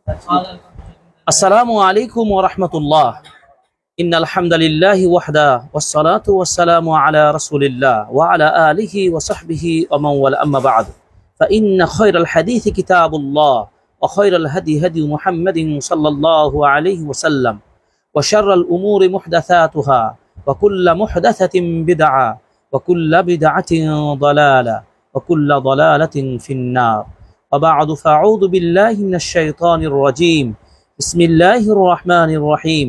আসসালামু আলাইকুম ওয়া রাহমাতুল্লাহ। ইন্নাল হামদালিল্লাহি ওয়াহদা ওয়াসসালাতু ওয়াসসালামু আলা রাসূলিল্লাহ ওয়া আলা আলিহি ওয়া সাহবিহি ওয়া মান ওয়ালা আম্মা বা'দ। ফাইন্না খায়রাল হাদিসি কিতাবুল্লাহ ওয়া খায়রাল হাদি হাদি মুহাম্মাদিন সাল্লাল্লাহু আলাইহি ওয়াসাল্লাম ওয়া শাররাল উমুরি মুহদাসাতুহা ওয়া কুল্লু মুহদাসাতিন বিদআহ ওয়া কুল্লু বিদআতিন দালালাহ ওয়া কুল্লু দালালাতিন ফিন-নার। ওয়া বা'দু ফাআউযু বিল্লাহি মিনাশ শাইতানির রাজীম। বিসমিল্লাহির রহমানির রহিম।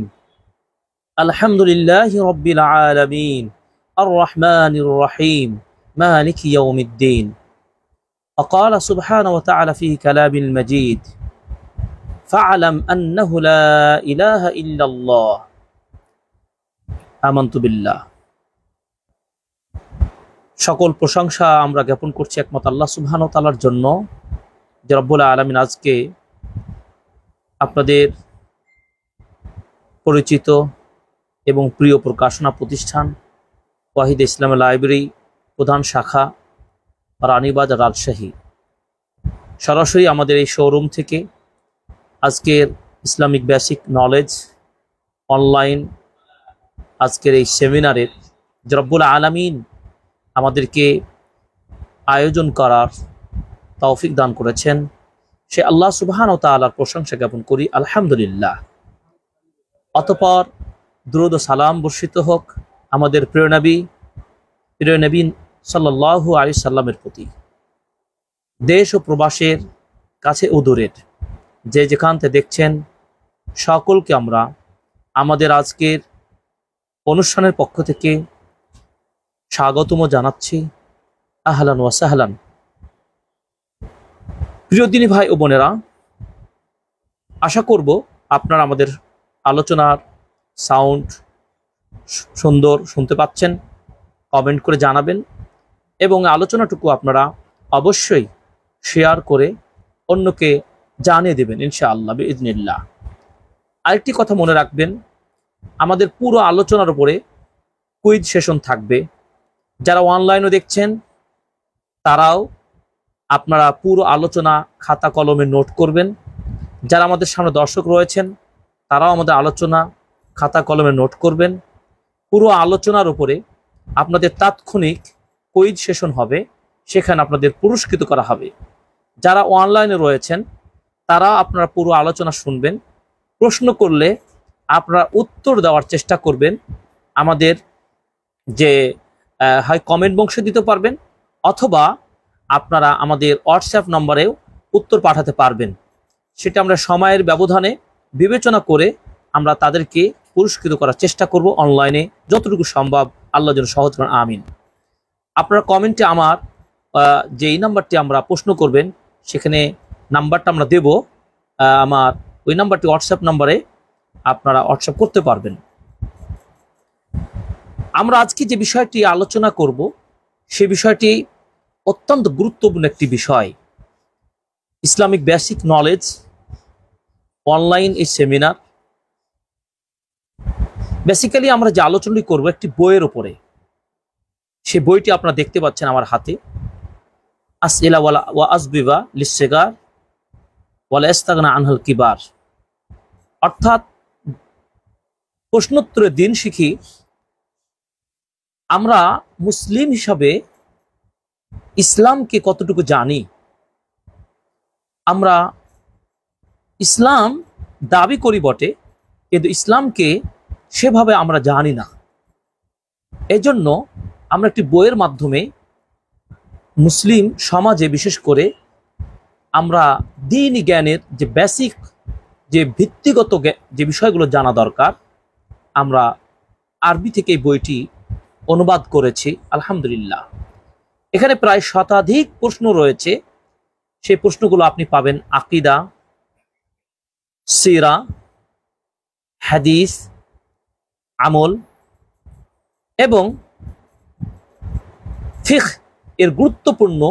আলহামদুলিল্লাহি রাব্বিল আলামিন আর রহমানির রহিম মালিকি ইয়াউমিদ্দিন। وقال سبحانه وتعالى في كلام المجيد فاعلم أنه لا إله إلا الله آمنت بالله। সকল প্রশংসা আমরা জ্ঞাপন করছি একমাত্র আল্লাহ সুবহানাহু ওয়া তাআলার জন্য, যে রব্বুল আলামিন আজকে আপনাদের পরিচিত এবং প্রিয় প্রকাশনা প্রতিষ্ঠান ওয়াহিদ ইসলামের লাইব্রেরি প্রধান শাখা রানীবাজার রাজশাহী সরাসরি আমাদের এই শোরুম থেকে আজকের ইসলামিক বেসিক নলেজ অনলাইন আজকের এই সেমিনারের যে রব্বুল আলামিন আমাদেরকে আয়োজন করার তৌফিক দান করেছেন, সে আল্লাহ সুবহানাহু ওয়া তাআলার প্রশংসা জ্ঞাপন করি আলহামদুলিল্লাহ। অতঃপর দুরূদ ও সালাম বর্ষিত হোক আমাদের প্রিয় নবী সাল্লাল্লাহু আলাইহি সাল্লামের প্রতি। দেশ ও প্রবাসের কাছে ও দূরের যে যেখান থেকে দেখছেন সকলকে আমরা আমাদের আজকের অনুষ্ঠানের পক্ষ থেকে স্বাগতম জানাচ্ছি। আহলান ওয়া সাহলান। প্রিয় দিনী ভাই ও বোনেরা, আশা করব আপনারা আমাদের আলোচনার সাউন্ড সুন্দর শুনতে পাচ্ছেন। কমেন্ট করে জানাবেন এবং আলোচনাটুকু আপনারা অবশ্যই শেয়ার করে অন্যকে জানিয়ে দেবেন ইনশাআল্লাহ বিইজনিল্লাহ। আরেকটি কথা মনে রাখবেন, আমাদের পুরো আলোচনার উপরে কুইজ সেশন থাকবে। যারা অনলাইনে দেখছেন তারাও আপনারা পুরো আলোচনা খাতা কলমে নোট করবেন। যারা আমাদের সামনে দর্শক রয়েছেন তারাও আমাদের আলোচনা খাতা কলমে নোট করবেন। পুরো আলোচনার উপরে আপনাদের তাৎক্ষণিক কুইজ সেশন হবে, সেখানে আপনাদের পুরস্কৃত করা হবে। যারা অনলাইনে রয়েছেন তারা আপনারা পুরো আলোচনা শুনবেন, প্রশ্ন করলে আপনারা উত্তর দেওয়ার চেষ্টা করবেন। আমাদের যে হয় কমেন্ট বক্সে দিতে পারবেন অথবা আপনারা আমাদের হোয়াটসঅ্যাপ নম্বরেও উত্তর পাঠাতে পারবেন। সেটা আমরা সময়ের ব্যবধানে বিবেচনা করে আমরা তাদেরকে পুরস্কৃত করার চেষ্টা করব অনলাইনে যতটুকু সম্ভব। আল্লাহ যেন সহজ করেন, আমিন। আপনারা কমেন্টে আমার যেই নাম্বারটি আমরা প্রশ্ন করবেন সেখানে নাম্বারটা আমরা দেব, আমার ওই নাম্বারটি হোয়াটসঅ্যাপ নাম্বারে আপনারা হোয়াটসঅ্যাপ করতে পারবেন। আমরা আজকে যে বিষয়টি আলোচনা করব সে বিষয়টি অত্যন্ত গুরুত্বপূর্ণ একটি বিষয়। ইসলামিক বেসিক নলেজ অনলাইন এই সেমিনার, বেসিক্যালি আমরা যে আলোচনাটি করব একটি বইয়ের উপরে। সে বইটি আপনারা দেখতে পাচ্ছেন আমার হাতে, আসইলা ওয়া আসবিবা লিসসিগার ওয়ালা ইস্তাগনা আনহাল কিবার, অর্থাৎ প্রশ্নোত্তরের দিন শিখি আমরা মুসলিম হিসাবে ইসলামকে কতটুকু জানি। আমরা ইসলাম দাবি করি বটে, কিন্তু ইসলামকে সেভাবে আমরা জানি না। এজন্য আমরা একটি বইয়ের মাধ্যমে মুসলিম সমাজে বিশেষ করে আমরা দ্বীনি জ্ঞানের যে বেসিক যে ভিত্তিগত যে বিষয়গুলো জানা দরকার, আমরা আরবি থেকে এই বইটি অনুবাদ করেছি আলহামদুলিল্লাহ। এখানে প্রায় শতাধিক প্রশ্ন রয়েছে। সেই প্রশ্নগুলো আপনি পাবেন আকিদা, সিরা, হাদিস, আমল এবং ফিকহ এর গুরুত্বপূর্ণ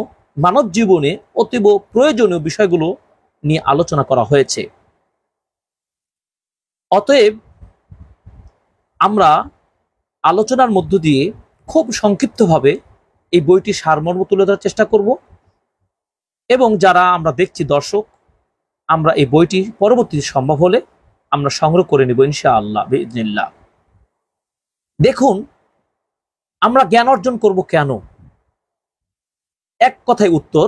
মানব জীবনে অতীব প্রয়োজনীয় বিষয়গুলো নিয়ে আলোচনা করা হয়েছে। অতএব আমরা আলোচনার মধ্য দিয়ে খুব সংক্ষিপ্তভাবে এই বইটি সারমর্ম তুলে ধরার চেষ্টা করব এবং যারা আমরা দেখছি দর্শক আমরা এই বইটি পরবর্তীতে সম্ভব হলে আমরা সংগ্রহ করে নেব ইনশাআল্লাহ বিইজনিল্লাহ। দেখুন, আমরা জ্ঞান অর্জন করব কেন? এক কথায় উত্তর,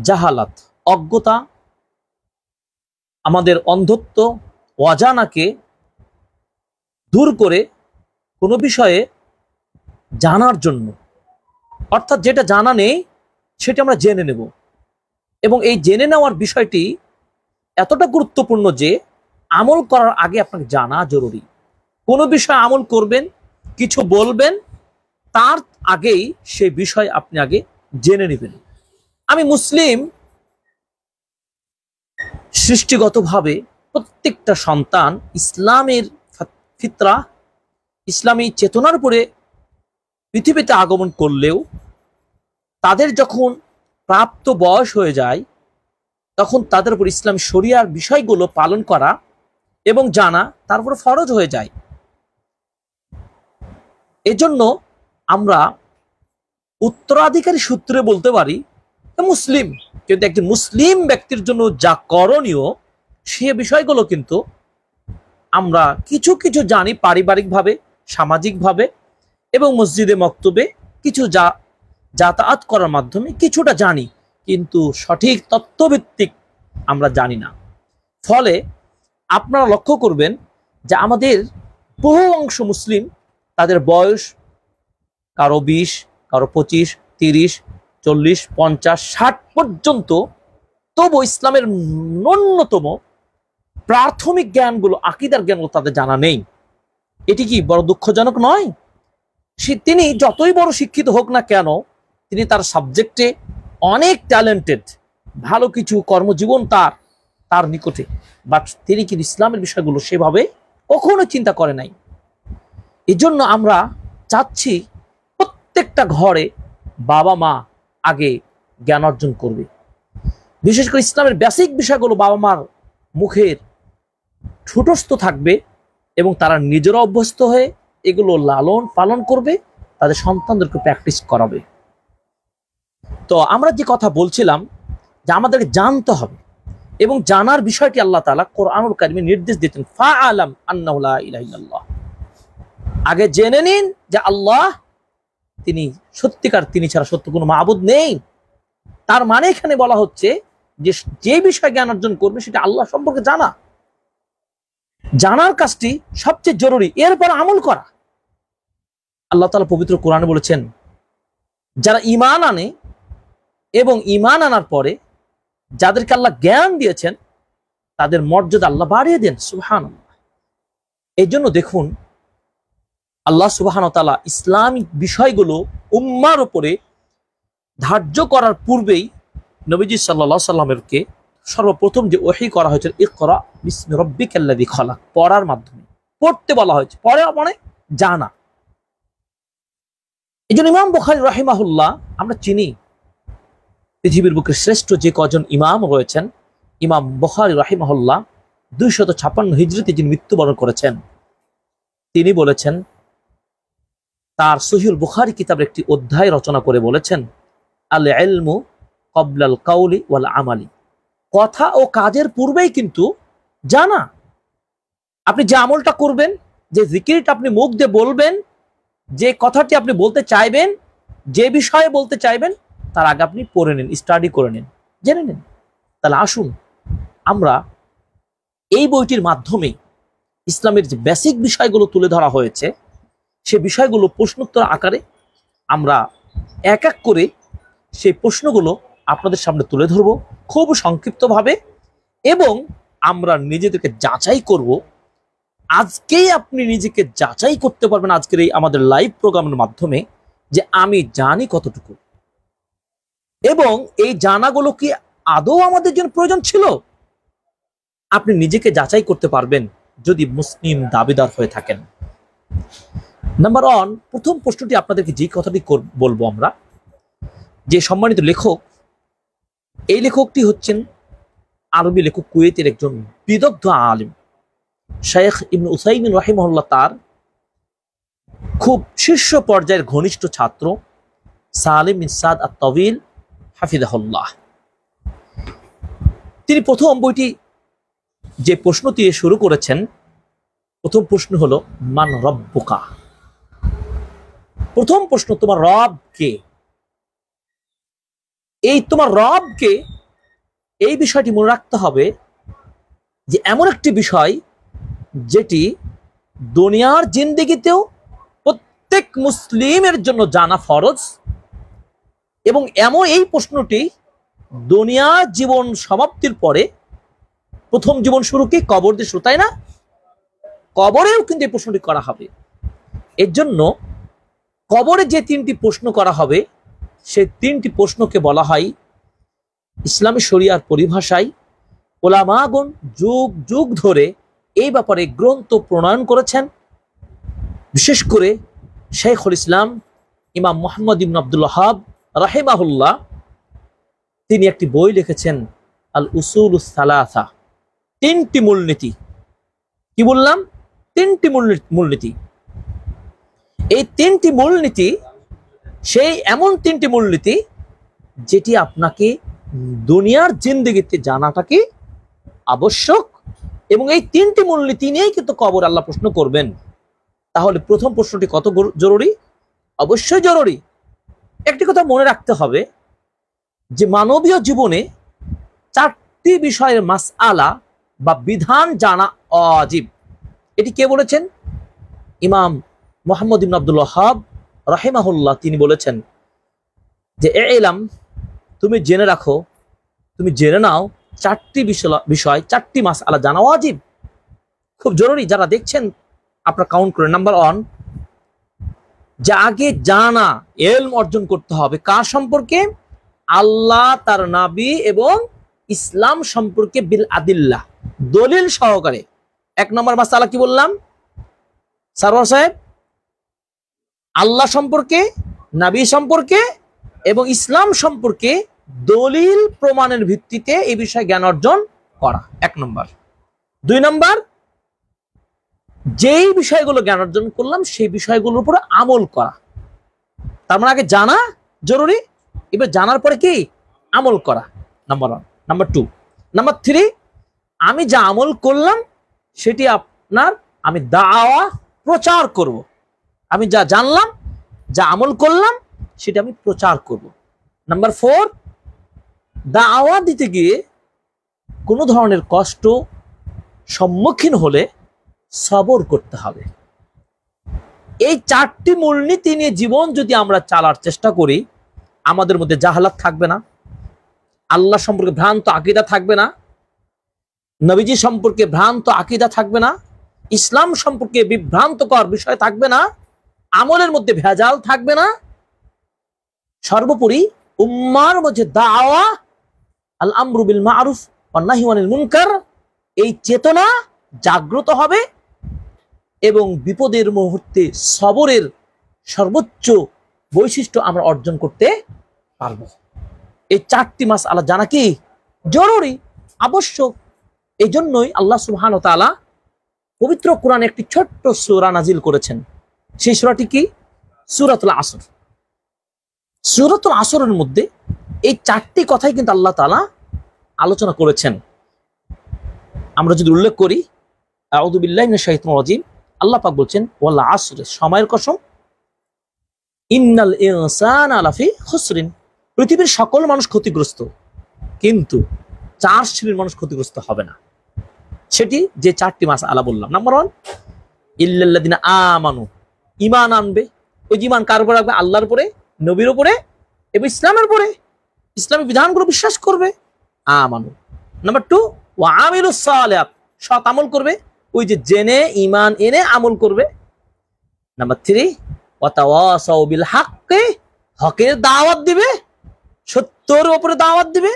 জাহালাত, অজ্ঞতা, আমাদের অন্ধত্ব, অজানাকে দূর করে কোনো বিষয়ে জানার জন্য, অর্থাৎ যেটা জানা নেই সেটা আমরা জেনে নেব। এবং এই জেনে নেওয়ার বিষয়টি এতটা গুরুত্বপূর্ণ যে আমল করার আগে আপনাকে জানা জরুরি। কোনো বিষয়ে আমল করবেন, কিছু বলবেন, তার আগেই সেই বিষয় আপনি আগে জেনে নেবেন। আমি মুসলিম, সৃষ্টিগতভাবে প্রত্যেকটা সন্তান ইসলামের ফিতরা, ইসলামী চেতনার উপরে পৃথিবীতে আগমন করলেও তাদের যখন প্রাপ্ত বয়স হয়ে যায় তখন তাদের উপর ইসলামী শরিয়ার বিষয়গুলো পালন করা এবং জানা তার উপর ফরজ হয়ে যায়। এজন্য আমরা উত্তরাধিকারী সূত্রে বলতে পারি মুসলিম, কিন্তু একজন মুসলিম ব্যক্তির জন্য যা করণীয় সে বিষয়গুলো কিন্তু আমরা কিছু কিছু জানি পারিবারিকভাবে, সামাজিকভাবে এবং মসজিদে মক্তবে কিছু যাতায়াত করার মাধ্যমে কিছুটা জানি, কিন্তু সঠিক তত্ত্বভিত্তিক আমরা জানি না। ফলে আপনারা লক্ষ্য করবেন যে আমাদের বহু অংশ মুসলিম, তাদের বয়স কারো 20, কারো 25, 30, 40, 50, 60 পর্যন্ত, তবু ইসলামের ন্যূনতম প্রাথমিক জ্ঞানগুলো, আকীদার জ্ঞানগুলো তাদের জানা নেই। এটি কি বড় দুঃখজনক নয়? তিনি যতই বড় শিক্ষিত হোক না কেন, তিনি তার সাবজেক্টে অনেক ট্যালেন্টেড, ভালো কিছু কর্মজীবন তার নিকটে, বাট তিনি কিন্তু ইসলামের বিষয়গুলো সেভাবে কখনো চিন্তা করে নাই। এই জন্য আমরা চাচ্ছি প্রত্যেকটা ঘরে বাবা মা আগে জ্ঞান অর্জন করবে। বিশেষ করে ইসলামের বেসিক বিষয়গুলো বাবা মার মুখের ঠোঁটস্থ থাকবে এবং তারা নিজেরা অভ্যস্ত হয়ে এগুলো লালন পালন করবে, তাদের সন্তানদেরকে প্র্যাকটিস করাবে। তো আমরা যে কথা বলছিলাম যে আমাদেরকে জানতে হবে, এবং জানার বিষয়টি আল্লাহ তাআলা কোরআনুল কারীমে নির্দেশ দিয়েছেন, ফাআলাম আন্নাহু লা ইলাহা ইল্লাল্লাহ। আগে জেনে নিন যে আল্লাহ তিনি সত্যিকার, তিনি ছাড়া সত্য কোনো মাবুদ নেই। তার মানে এখানে বলা হচ্ছে যে বিষয় জ্ঞান অর্জন করবে সেটা আল্লাহ সম্পর্কে জানা। জানার কাজটি সবচেয়ে জরুরি, এরপর আমল করা। আল্লাহ তাআলা পবিত্র কোরআনে বলেছেন, যারা ঈমান আনে এবং ঈমান আনার পরে যাদেরকে আল্লাহ জ্ঞান দিয়েছেন তাদের মর্যাদা আল্লাহ বাড়িয়ে দেন। সুবহানাল্লাহ। এই জন্য দেখুন, আল্লাহ সুবহানাহু ওয়া তাআলা ইসলামিক বিষয়গুলো উম্মার উপরে ধার্য করার পূর্বেই নবীজি সাল্লাল্লাহু আলাইহি সাল্লামকে সর্বপ্রথম যে ওহী করা হয়েছে, ইকরা বিসমি রাব্বিকাল্লাযী খালাক, পড়ার মাধ্যমে, পড়তে বলা হয়েছে। পড়া মানে জানা। এই জন্য ইমাম বুখারী রাহিমাহুল্লাহ, আমরা চিনি পৃথিবীর বুকে শ্রেষ্ঠ যে কজন ইমাম রয়েছেন, ইমাম বুখারী রাহিমাহুল্লাহ 256 হিজরিতে যিনি মৃত্যুবরণ করেছেন, তিনি বলেছেন, তার সহিহুল বুখারী কিতাবের একটি অধ্যায় রচনা করে বলেছেন, আল ইলমু ক্বাবলাল কাউলি ওয়াল আমালি, কথা ও কাজের পূর্বেই কিন্তু জানা। আপনি যে আমলটা করবেন, যে জিকিরটা আপনি মুখ দিয়ে বলবেন, যে কথাটি আপনি বলতে চাইবেন, যে বিষয়ে বলতে চাইবেন, তার আগে আপনি পড়ে নিন, স্টাডি করে নিন, জেনে নিন। তাহলে আসুন আমরা এই বইটির মাধ্যমে ইসলামের যে বেসিক বিষয়গুলো তুলে ধরা হয়েছে সে বিষয়গুলো প্রশ্নোত্তর আকারে আমরা এক এক করে সেই প্রশ্নগুলো আপনাদের সামনে তুলে ধরব খুব সংক্ষিপ্তভাবে, এবং আমরা নিজেদেরকে যাচাই করব। আজকেই আপনি নিজেকে যাচাই করতে পারবেন আজকের এই আমাদের লাইভ প্রোগ্রামের মাধ্যমে যে আমি জানি কতটুকু, এবং এই জানাগুলো কি আদৌ আমাদের জন্য প্রয়োজন ছিল। আপনি নিজেকে যাচাই করতে পারবেন যদি মুসলিম দাবিদার হয়ে থাকেন। নাম্বার 1, প্রথম প্রশ্নটি আপনাদেরকে যে কথাটি বলবো আমরা, যে সম্মানিত লেখক, এই লেখকটি হচ্ছেন আরবি লেখক, কুয়েতের একজন বিদগ্ধ আলিম, শাইখ ইবনে উসাইমিন রাহিমাহুল্লাহ। তার খুব শীর্ষ পর্যায়ের ঘনিষ্ঠ ছাত্র সালিম বিন সাদ আত-তাওয়িল হাফিজাহুল্লাহ। তিনি প্রথম বইটি যে প্রশ্ন দিয়ে শুরু করেছেন, প্রথম প্রশ্ন হলো মান রব্বুকা। প্রথম প্রশ্ন, তোমার রব কে? এই তোমার রব কে, এই বিষয়টি মনে রাখতে হবে যে এমন একটি বিষয় যেটি দুনিয়ার জিন্দেগিতেও প্রত্যেক মুসলিমের জন্য জানা ফরজ, এবং এই প্রশ্নটি দুনিয়ার জীবন সমাপ্তির পরে, প্রথম জীবন শুরু কি কবর দিয়ে শুরু, তাই না? কবরেও কিন্তু এই প্রশ্নটি করা হবে। এর জন্য কবরে যে তিনটি প্রশ্ন করা হবে, সেই তিনটি প্রশ্নকে বলা হয় ইসলামী শরিয়ার পরিভাষায়, ওলামাগণ যুগ যুগ ধরে এই ব্যাপারে গ্রন্থ প্রণয়ন করেছেন। বিশেষ করে শাইখুল ইসলাম ইমাম মুহাম্মদ ইবনে আব্দুল ওয়াহাব রাহিমাহুল্লাহ, তিনি একটি বই লিখেছেন আল উসুলুস সালাসা, তিনটি মূলনীতি। কি বললাম? তিনটি মূলনীতি। এই তিনটি মূলনীতি সেই এমন তিনটি মূলনীতি যেটি আপনাকে দুনিয়ার জিন্দেগিতে জানাটা কি আবশ্যক, এবং এই তিনটি মূলনীতি নিয়েই কিন্তু কবর আল্লাহ প্রশ্ন করবেন। তাহলে প্রথম প্রশ্নটি কত জরুরি? অবশ্যই জরুরি। একটি কথা মনে রাখতে হবে যে মানবীয় জীবনে চারটি বিষয়ের মাসআলা বা বিধান জানা ওয়াজিব। এটি কে বলেছেন? ইমাম মুহাম্মদ ইবনে আব্দুল ওয়াহাব রাহিমাহুল্লাহ, তিনি বলেছেন যে ইলাম, তুমি জেনে রাখো, তুমি জেনে নাও, চারটি বিষয়, চারটি মাসআলা জানা ওয়াজিব, খুব জরুরি। যারা দেখছেন আপনারা কাউন্ট করেন। নাম্বার 1, যে আগে জানা, ইলম অর্জন করতে হবে কার সম্পর্কে? আল্লাহ, তার নবী এবং ইসলাম সম্পর্কে বিল আদিল্লাহ, দলিল সহকারে। 1 নম্বর মাসআলা কি বললাম সারওয়ার সাহেব? আল্লাহ সম্পর্কে, নবী সম্পর্কে এবং ইসলাম সম্পর্কে দলিল প্রমাণের ভিত্তিতে এই বিষয়ে জ্ঞান অর্জন করা, 1 নম্বর। 2 নম্বর, যেই বিষয়গুলো জ্ঞান অর্জন করলাম সেই বিষয়গুলোর উপরে আমল করা। তার মানে আগে জানা জরুরি, এবার জানার পরে কি আমল করা, নাম্বার 1। নাম্বার 2, নাম্বার 3, আমি যা আমল করলাম সেটি আমি দাওয়া প্রচার করব। আমি যা জানলাম, যা আমল করলাম সেটা আমি প্রচার করব। নাম্বার 4, দাওয়া দিতে গিয়ে কোনো ধরনের কষ্ট সম্মুখীন হলে সবর করতে হবে। এই চারটি মূলনীতি নিয়ে জীবন যদি আমরা চালার চেষ্টা করি, আমাদের মধ্যে জাহালাত থাকবে না, আল্লাহ সম্পর্কে ভ্রান্ত আকীদা থাকবে না, নবীজি সম্পর্কে ভ্রান্ত আকীদা থাকবে না, ইসলাম সম্পর্কে বিভ্রান্তকর বিষয় থাকবে না, আমলের মধ্যে ভেজাল থাকবে না। সর্বোপরি উম্মার মধ্যে দাওয়া, আল আমরু বিল মারুফ ওয়ান নাহি আনিল মুনকার, এই চেতনা জাগ্রত হবে এবং বিপদের মুহূর্তে সবরের সর্বোচ্চ বৈশিষ্ট্য আমরা অর্জন করতে পারবো। এই চারটি মাসআলা জানা কি জরুরি, আবশ্যক। এই জন্যই আল্লাহ সুবহানাহু ওয়া তাআলা পবিত্র কোরআনে একটি ছোট্ট সূরা নাজিল করেছেন। সেই সূরাটি কি? সূরাতুল আসর। সূরাতুল আসরের মধ্যে এই চারটি কথাই কিন্তু আল্লাহ তাআলা আলোচনা করেছেন। আমরা যদি উল্লেখ করি, আউযু বিল্লাহি মিনাশ শাইতানির রাজিম, আল্লাহ পাক বলছেন ওয়াল আসর, সময়ের কসম, ইন্নাল ইনসানা লাফি খুসরিন, পৃথিবীর সকল মানুষ ক্ষতিগ্রস্ত, কিন্তু 4 শ্রেণীর মানুষ ক্ষতিগ্রস্ত হবে না। সেটি যে চারটি মাসআলা বললাম। নাম্বার 1, ইল্লাল্লাযিনা আমানু, ঈমান আনবে। ওই ঈমান কার উপরে রাখবে? আল্লাহর উপরে, নবীর উপরে এবং ইসলামের উপরে, ইসলামী বিধানগুলো বিশ্বাস করবে, আমানু। নাম্বার 2, ওয়া আমিলুস সালিহাত, সৎ আমল করবে, ওই যে জেনে ঈমান এনে আমল করবে। নাম্বার 3, ওয়া তাওয়াসাউ বিল হাক্কি, হকের দাওয়াত দিবে, সত্যের উপরে দাওয়াত দিবে,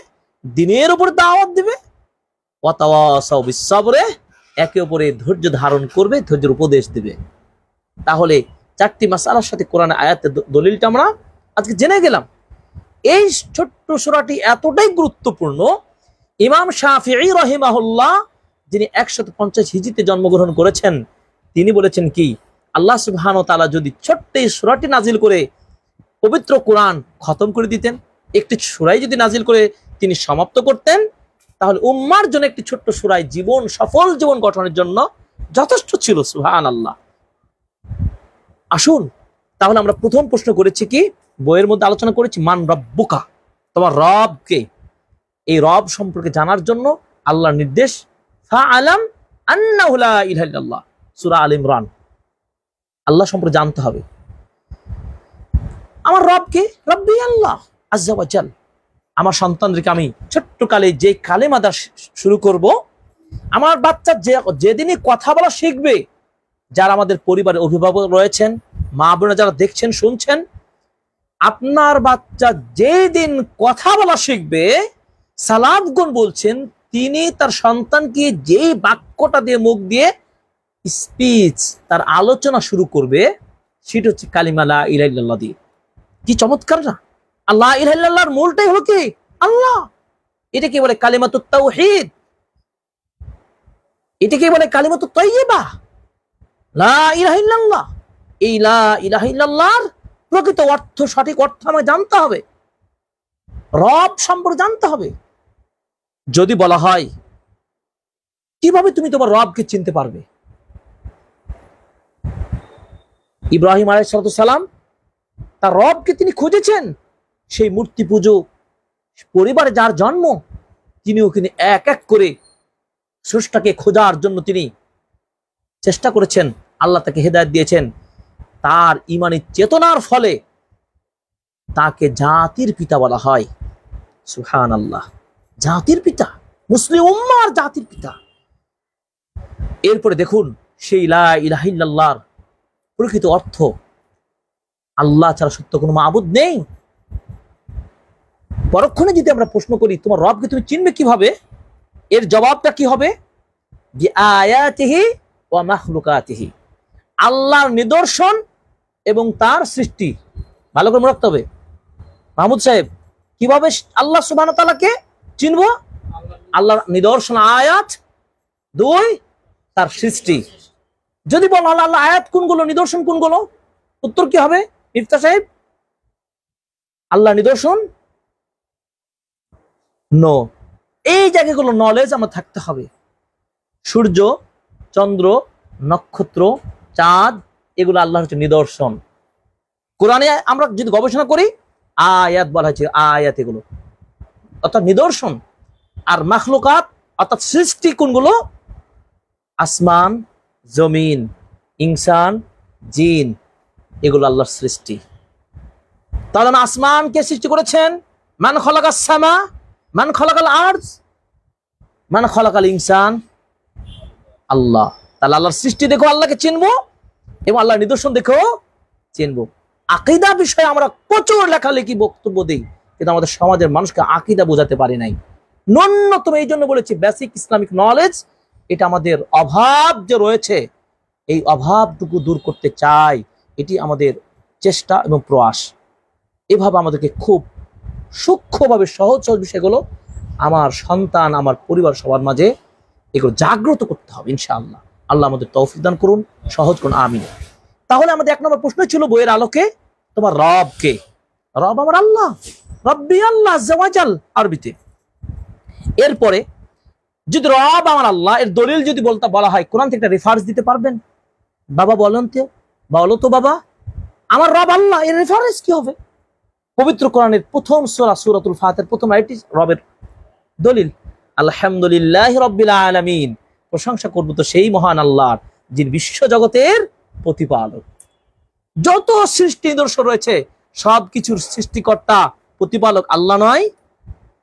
দ্বীনের উপরে দাওয়াত দিবে। ওয়া তাওয়াসাউ বিস সাবরে, একে অপরে ধৈর্য ধারণ করবে, ধৈর্যের উপদেশ দিবে। তাহলে চারটি মাসআলার সাথে কোরআনের আয়াতের দলিলটা আমরা আজকে জেনে গেলাম। এই ছোট্ট সূরাটি এতটাই গুরুত্বপূর্ণ, ইমাম শাফিঈ রাহিমাহুল্লাহ, যিনি 150 হিজরিতে জন্মগ্রহণ করেছেন, তিনি বলেছেন কি, আল্লাহ সুবহানাহু ওয়া তাআলা যদি ছোট্ট এই সূরাটি নাজিল করে পবিত্র কোরআন খতম করে দিতেন, একটি সূরাই যদি নাজিল করে তিনি সমাপ্ত করতেন, তাহলে উম্মার জন্য একটি ছোট্ট সূরা জীবন সফল জীবন গঠনের জন্য যথেষ্ট ছিল। সুবহানাল্লাহ। আসুন তাহলে আমরা প্রথম প্রশ্ন করেছি কি, বইয়ের মধ্যে আলোচনা করেছি মান রব্বুকা, তোমার রব কে। এই রব সম্পর্কে জানার জন্য আল্লাহর নির্দেশ ফাআলাম আন্নাহু লা ইলাহা ইল্লাল্লাহ, সূরা আল ইমরান। আল্লাহ সম্পর্কে জানতে হবে। আমার রব কে? রব্বি আল্লাহ আজ্জা ওয়া জাল। আমার সন্তানদেরকে আমি ছোট্ট কালে যে কালেমা দা শুরু করব, আমার বাচ্চা যেদিনই কথা বলা শিখবে, যারা আমাদের পরিবারের অভিভাবক রয়েছেন, মা বোনেরা যারা দেখছেন শুনছেন, আপনার বাচ্চা যেদিন কথা বলা শিখবে, সালাফগণ বলছেন তিনি তার সন্তানকে যেই বাক্যটা দিয়ে মুখ দিয়ে স্পিচ তার আলোচনা শুরু করবে, সেটা হচ্ছে কালিমা লা ইলাহা ইল্লাল্লাহ দিয়ে। কি চমৎকার না! আল্লাহ ইলাহা ইল্লাল্লাহর মূলটাই হলো কি? আল্লাহ। এটা কি বলে কালিমাতুত তাওহীদ, এটা কি বলে কালিমাতুত তাইয়্যিবা, লা ইলাহা ইল্লাল্লাহ। এই লা ইলাহা ইল্লাল্লাহর প্রকৃত অর্থ, সঠিক অর্থ আমায় জানতে হবে, রব সম্পর্কে জানতে হবে। যদি বলা হয় কিভাবে তুমি তোমার রবকে চিনতে পারবে? ইব্রাহিম আলাইহিস সালাম তার রবকে তিনি খুঁজেছেন, সেই মূর্তি পুজো পরিবারে যার জন্ম, তিনিও কিন্তু এক এক করে স্রষ্টাকে খোঁজার জন্য তিনি চেষ্টা করেছেন। আল্লাহ তাকে হেদায়েত দিয়েছেন। তার ঈমানি চেতনার ফলে তাকে জাতির পিতা বলা হয়। সুবহানাল্লাহ। জাতির পিতা, মুসলিম উম্মার জাতির পিতা। এরপরে দেখুন সেই লা ইলাহা ইল্লাল্লাহর প্রকৃত অর্থ, আল্লাহ ছাড়া সত্য কোনো মাবুদ নেই। পরক্ষণে যদি আমরা প্রশ্ন করি তোমার রবকে তুমি চিনবে কিভাবে, এর জবাবটা কি হবে? বিআয়াতিহি ওয়া মাখলুকাতিহি, আল্লাহর নিদর্শন এবং তার সৃষ্টি। ভালো করে মনে রাখতে হবে মাহমুদ সাহেব, কিভাবে আল্লাহ সুবহানাহু ওয়া তাআলাকে চিনবো? আল্লাহর নিদর্শন আয়াত, দুই তার সৃষ্টি। যদি বলা হলো আল্লাহ আয়াত কোনগুলো, নিদর্শন কোনগুলো, উত্তর কি হবে ইফতা সাহেব? আল্লাহ নিদর্শন নো। এই জায়গাগুলো নলেজ আমার থাকতে হবে। সূর্য, চন্দ্র, নক্ষত্র, চাঁদ, এগুলো আল্লাহর হচ্ছে নিদর্শন। কোরআনে আমরা যদি গবেষণা করি আয়াত বলা হয়েছে, আয়াত এগুলো অর্থাৎ নিদর্শন। আর মাখলুকাত অর্থাৎ সৃষ্টি কোনগুলো? আসমান, জমিন, ইনসান, জিন, এগুলো আল্লাহর সৃষ্টি। তাহলে আসমানকে সৃষ্টি করেছেন মান খলাকাস সামা, মান খলাকাল আরজ, মান খলাকাল ইনসান, আল্লাহ। তাহলে আল্লাহর সৃষ্টি দেখো আল্লাহকে চিনবো, এবং আল্লাহর নিদর্শন দেখো চিনবো। আকীদা বিষয়ে আমরা প্রচুর লেখালেখি বক্তব্য দিই, কিন্তু আমাদের সমাজের মানুষকে আকীদা বোঝাতে পারি নাই। ন্যূনতম এই জন্য বলেছি বেসিক ইসলামিক নলেজ, এটা আমাদের অভাব যে রয়েছে, এই অভাবটুকু দূর করতে চাই। এটি আমাদের চেষ্টা এবং প্রয়াস। এভাবে আমাদেরকে খুব সূক্ষ্মভাবে সহজ সহজ বিষয়গুলো আমার সন্তান, আমার পরিবার, সবার মাঝে এগুলো জাগ্রত করতে হবে ইনশাআল্লাহ। আল্লাহ আমাদের তৌফিক দান করুন, সহজ করুন, আমিন। তাহলে আমাদের এক নম্বর প্রশ্ন ছিল বইয়ের আলোকে, তোমার রব কে? রব আমার আল্লাহ, রব্বি আল্লাহ আজ্জা ওয়া জাল আরবিতে। এরপরে যদি রব আমার আল্লাহ, এর দলিল যদি বলা হয় কোরআন থেকে একটা রেফারেন্স দিতে পারবেন? বাবা বলেন তো, বলো তো বাবা, আমার রব আল্লাহ, এর রেফারেন্স কি হবে? পবিত্র কোরআনের প্রথম সূরা সূরাতুল ফাতিহার প্রথম আয়াতটি রবের দলিল। আলহামদুলিল্লাহি রাব্বিল আলামিন, প্রশংসা করব তো সেই মহান আল্লাহর, যিনি বিশ্ব জগতের প্রতিপালক। যত সৃষ্টি নিদর্শন রয়েছে সবকিছুর সৃষ্টিকর্তা প্রতিপালক আল্লাহ নয়,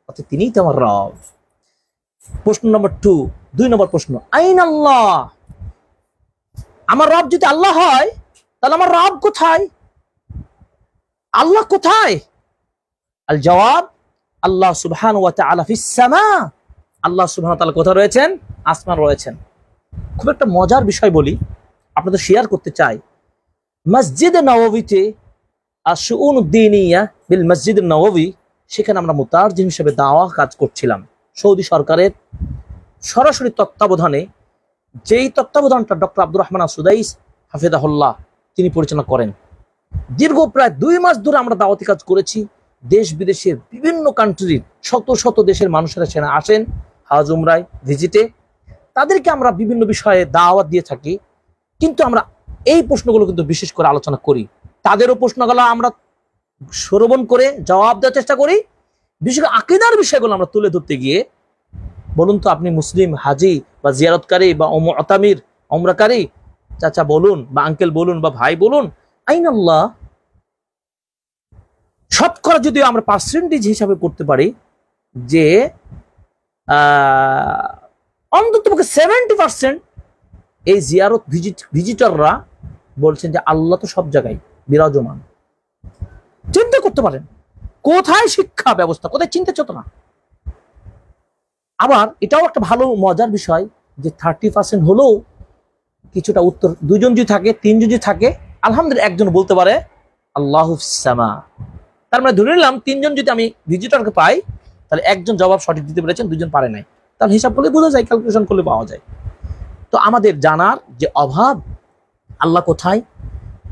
অর্থাৎ তিনিই তো আমার রব। প্রশ্ন নম্বর 2, 2 নম্বর প্রশ্ন, আইন আল্লাহ, আমার রব যদি আল্লাহ হয় তাহলে আমার রব কোথায়? আল্লাহ কোথায়? আল জবাব, আল্লাহ সুবহানাহু ওয়া তাআলা ফিস সামা, আল্লাহ সুবহানাহু ওয়া তাআলা কোথায় রয়েছেন? আসমান রয়েছেন। খুব একটা মজার বিষয় বলি, আপনাদের শেয়ার করতে চাই। মসজিদ নববীতে আশ-শুউন উদ-দীনিয়া বিল মসজিদ নববী, সেখানে আমরা মুতারজিম হিসেবে দাওয়া কাজ করছিলাম। সৌদি সরকারের সরাসরি তত্ত্বাবধানে, যেই তত্ত্বাবধানটা ডক্টর আব্দুর রহমান সুদাইস হাফিজাহুল্লাহ তিনি পরিচালনা করেন। দীর্ঘ প্রায় 2 মাস ধরে আমরা দাওয়াতি কাজ করেছি। দেশ বিদেশের বিভিন্ন কান্ট্রির শত শত দেশের মানুষেরা সেখানে আসেন, হজ উমরায় ভিজিটে, তাদেরকে আমরা বিভিন্ন বিষয়ে দাওয়াত দিয়ে থাকি, কিন্তু আমরা এই প্রশ্নগুলো কিন্তু বিশেষ করে আলোচনা করি। তাদেরও প্রশ্নগুলো আমরা শ্রবণ করে জবাব দেওয়ার চেষ্টা করি। বিশেষ করে আকীদার বিষয়গুলো আমরা তুলে ধরতে গিয়ে, বলুন তো আপনি মুসলিম হাজি বা জিয়ারতকারী বা মুতামির উমরাকারী চাচা বলুন বা আঙ্কেল বলুন বা ভাই বলুন, আইনাল্লাহ শতকরা যদি আমরা পার্সেন্টেজ হিসাবে করতে পারি যে অন্তত 70% এই জিয়ারত ভিজিটররা বলছেন যে আল্লাহ তো সব জায়গায় বিরাজমান। চিন্তা করতে পারেন কোথায় শিক্ষা ব্যবস্থা, কোথায় চিন্তা চেতনা। আবার এটাও একটা ভালো মজার বিষয় যে 30% হলেও কিছুটা উত্তর, দুজন যদি থাকে, তিনজন যদি থাকে, আলহামদুলিল্লাহ একজন বলতে পারে আল্লাহু ফিস সামা। তার মানে ধরে নিলাম তিনজন যদি আমি ভিজিটরকে পাই, তাহলে একজন জবাব সঠিক দিতে পেরেছেন, দুজন পারে নাই, তাহলে হিসাব করলে বোঝা যায়, ক্যালকুলেশন করলে পাওয়া যায়। তো আমাদের জানার যে অভাব, আল্লাহ কোথায়,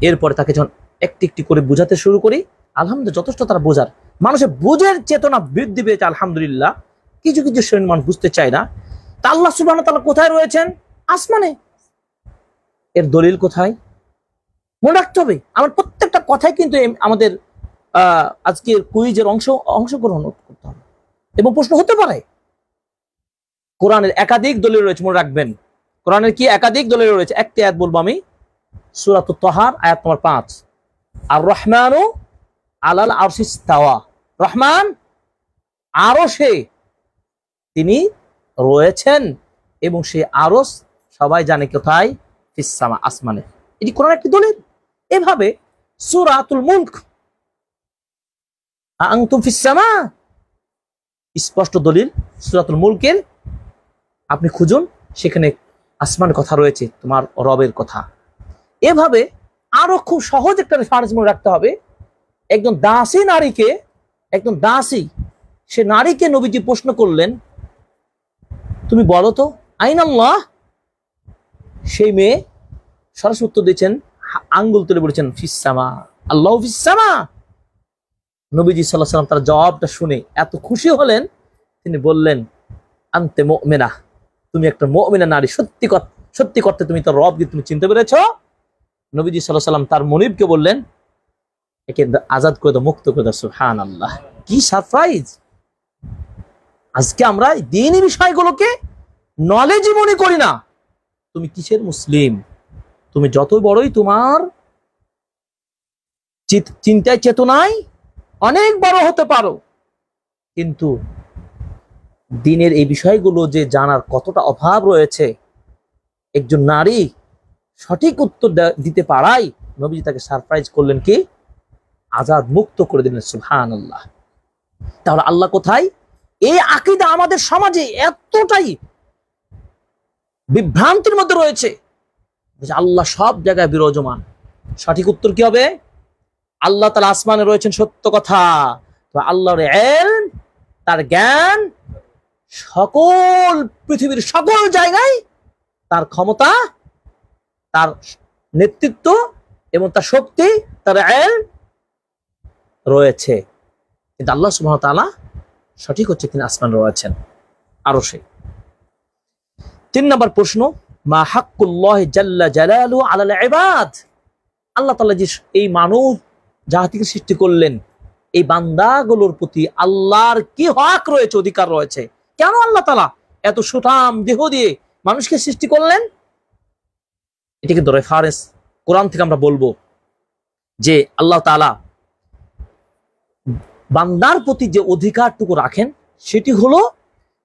এরপরে তাকে যখন একটি একটি করে বোঝাতে শুরু করি, আলহামদুলিল্লাহ যথেষ্ট তারা বোঝার, মানুষের বোঝার চেতনা বৃদ্ধি পেয়েছে আলহামদুলিল্লাহ। কিছু কিছু শ্রেণীর মানুষ বুঝতে চায় না। তা আল্লাহ সুবহানাহু ওয়া তাআলা কোথায় রয়েছেন? আসমানে। এর দলিল কোথায়? মনে রাখতে হবে। আমার প্রত্যেকটা কথাই কিন্তু আমাদের আজকের কুইজের অংশগ্রহণ করতে হবে এবং প্রশ্ন হতে পারে। কোরআনের একাধিক দলিল রয়েছে, মনে রাখবেন। কোরআনের কি একাধিক দলিল রয়েছে? একটি আয়াত বলবো আমি, সূরাতুত তাহার আয়াত নম্বর 5, আর রহমানু আলাল আরশি ইস্তাওয়া। রহমান আরশে তিনি রয়েছেন এবং সেই আরশ সবাই জানে কোথায়? ফিস সামা, আসমানে। এটি কোরআনের একটি দলিল। এভাবে সূরাতুল মুলক, আনতুম ফিস সামা, স্পষ্ট দলিল সূরাতুল মুলকের। আপনি খুঁজুন, সেখানে আসমান কথা রয়েছে, তোমার রবের কথা। এভাবে আরো খুব সহজ একটা রেফারেন্স মনে রাখতে হবে। একজন দাসী নারীকে, একজন দাসী, সে নারীকে নবীজি প্রশ্ন করলেন, তুমি বলো তো আইনাল্লাহ? সেই মেয়ে সরাসরি উত্তর দিয়েছেন, আঙ্গুল তুলে বলেছেন ফিস সামা, আল্লাহু ফিস সামা। নবীজি সাল্লাল্লাহু আলাইহি ওয়াসাল্লাম তার জবাবটা শুনে এত খুশি হলেন, তিনি বললেন, আনতে মুমিনা, তুমি একটা মুমিনা নারী, সত্যি করতে তুমি তার রবকে তুমি চিনতে পেরেছ। নবীজি সাল্লাল্লাহু আলাইহি ওয়াসাল্লাম তার মনিবকে বললেন, একে আজাদ করে দাও, মুক্ত করে দাও। সুবহানাল্লাহ, কি সারপ্রাইজ! আজকে আমরা দ্বীনি বিষয়গুলোকে নলেজই মনে করি না। তুমি কিসের মুসলিম? তুমি যত বড়ই তোমার চিন্তায় চেতনায় অনেক বড় হতে পারো, কিন্তু দ্বীনের এই বিষয়গুলো যে জানার কতটা অভাব রয়েছে, একজন নারী সঠিক উত্তর দিতে পারাই নবীজি তাকে সারপ্রাইজ করলেন, কি আজাদ, মুক্ত করে দিলেন। সুবহানাল্লাহ। তাহলে আল্লাহ কোথায়? এই আকীদা আমাদের সমাজে এতটাই বিভ্রান্তির মধ্যে রয়েছে যে আল্লাহ সব জায়গায় বিরাজমান। সঠিক উত্তর কি হবে? আল্লাহ তাআলা আসমানে রয়েছেন, সত্য কথা। তো আল্লাহর ইলম, তার জ্ঞান সকল পৃথিবীর সকল জায়গায়, তার ক্ষমতা, তার নেতৃত্ব এবং তার শক্তি, তার ইলম রয়েছে। কিন্তু আল্লাহ সুবহানাহু ওয়া তাআলা সঠিক হচ্ছে তিনি আসমানে রয়েছেন, আরশে। 3 নম্বর প্রশ্ন, মা হাক্কুল্লাহি জাল্লা জালালুহু আলাল ইবাদ। আল্লাহ তাআলা যে এই মানব জাতিকে সৃষ্টি করলেন, এই বান্দাগুলোর প্রতি আল্লাহর কি হক রয়েছে, অধিকার রয়েছে? কেন আল্লাহ তাআলা এত সুঠাম দেহ দিয়ে মানুষকে সৃষ্টি করলেন? এটা কিন্তু রেফারেন্স কোরআন থেকে আমরা বলবো যে আল্লাহ তাআলা বান্দার প্রতি যে অধিকারটুকু রাখেন, সেটি হলো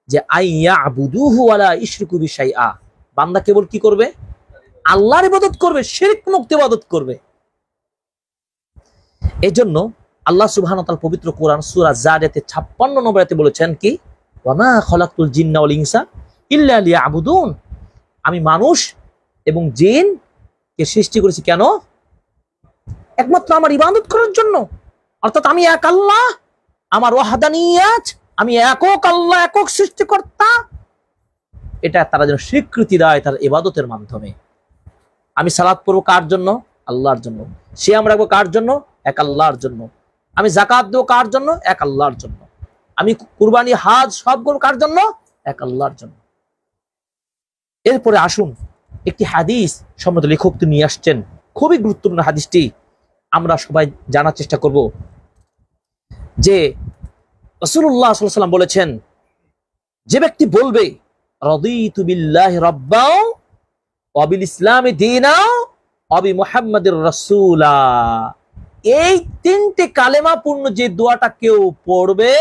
যে আইয়াবুদুহু ওয়ালা ইশরিকু বিশাইআ। বান্দা কেবল কি করবে? আল্লাহর ইবাদত করবে, শিরক মুক্ত ইবাদত করবে। এজন্য আল্লাহ সুবহানাহু ওয়া তাআলা পবিত্র কোরআন সূরা জারিয়াতে 56 নম্বর আয়াতে বলেছেন কি, ওয়া মা খালাকতুল জিন্না ওয়াল ইনসা ইল্লা লিয়াবুদুন। আমি মানুষ এবং জিনকে সৃষ্টি করেছি কেন? একমাত্র আমার ইবাদত করার জন্য। অর্থাৎ আমি এক আল্লাহ, আমার ওয়াহদানিয়াত, আমি একক আল্লাহ, একক সৃষ্টিকর্তা, এটা তারা যেন স্বীকৃতি দেয় তার ইবাদতের মাধ্যমে। আমি সালাত পড়বো কার জন্য? আল্লাহর জন্য। সিয়াম রাখবো কার জন্য? এক আল্লাহর জন্য। আমি যাকাত দেবো কার জন্য? এক আল্লাহর জন্য। আমি কুরবানি, হাজ সব করবো কার জন্য? এক আল্লাহর জন্য। এরপরে আসুন একটি হাদিস সম্বন্ধে লেখক তিনি নিয়ে আসছেন, খুবই গুরুত্বপূর্ণ হাদিসটি আমরা সবাই জানার চেষ্টা করব। যে রাসূলুল্লাহ সাল্লাল্লাহু আলাইহি ওয়াসাল্লাম বলেছেন, যে ব্যক্তি বলবে রাদিতু বিল্লাহি রাব্বা ওয়া বিল ইসলামি দীনা ওয়া বি মুহাম্মাদির রাসূলা, এই তিনটে কালেমা পূর্ণ যে দোয়াটা কেউ পড়বে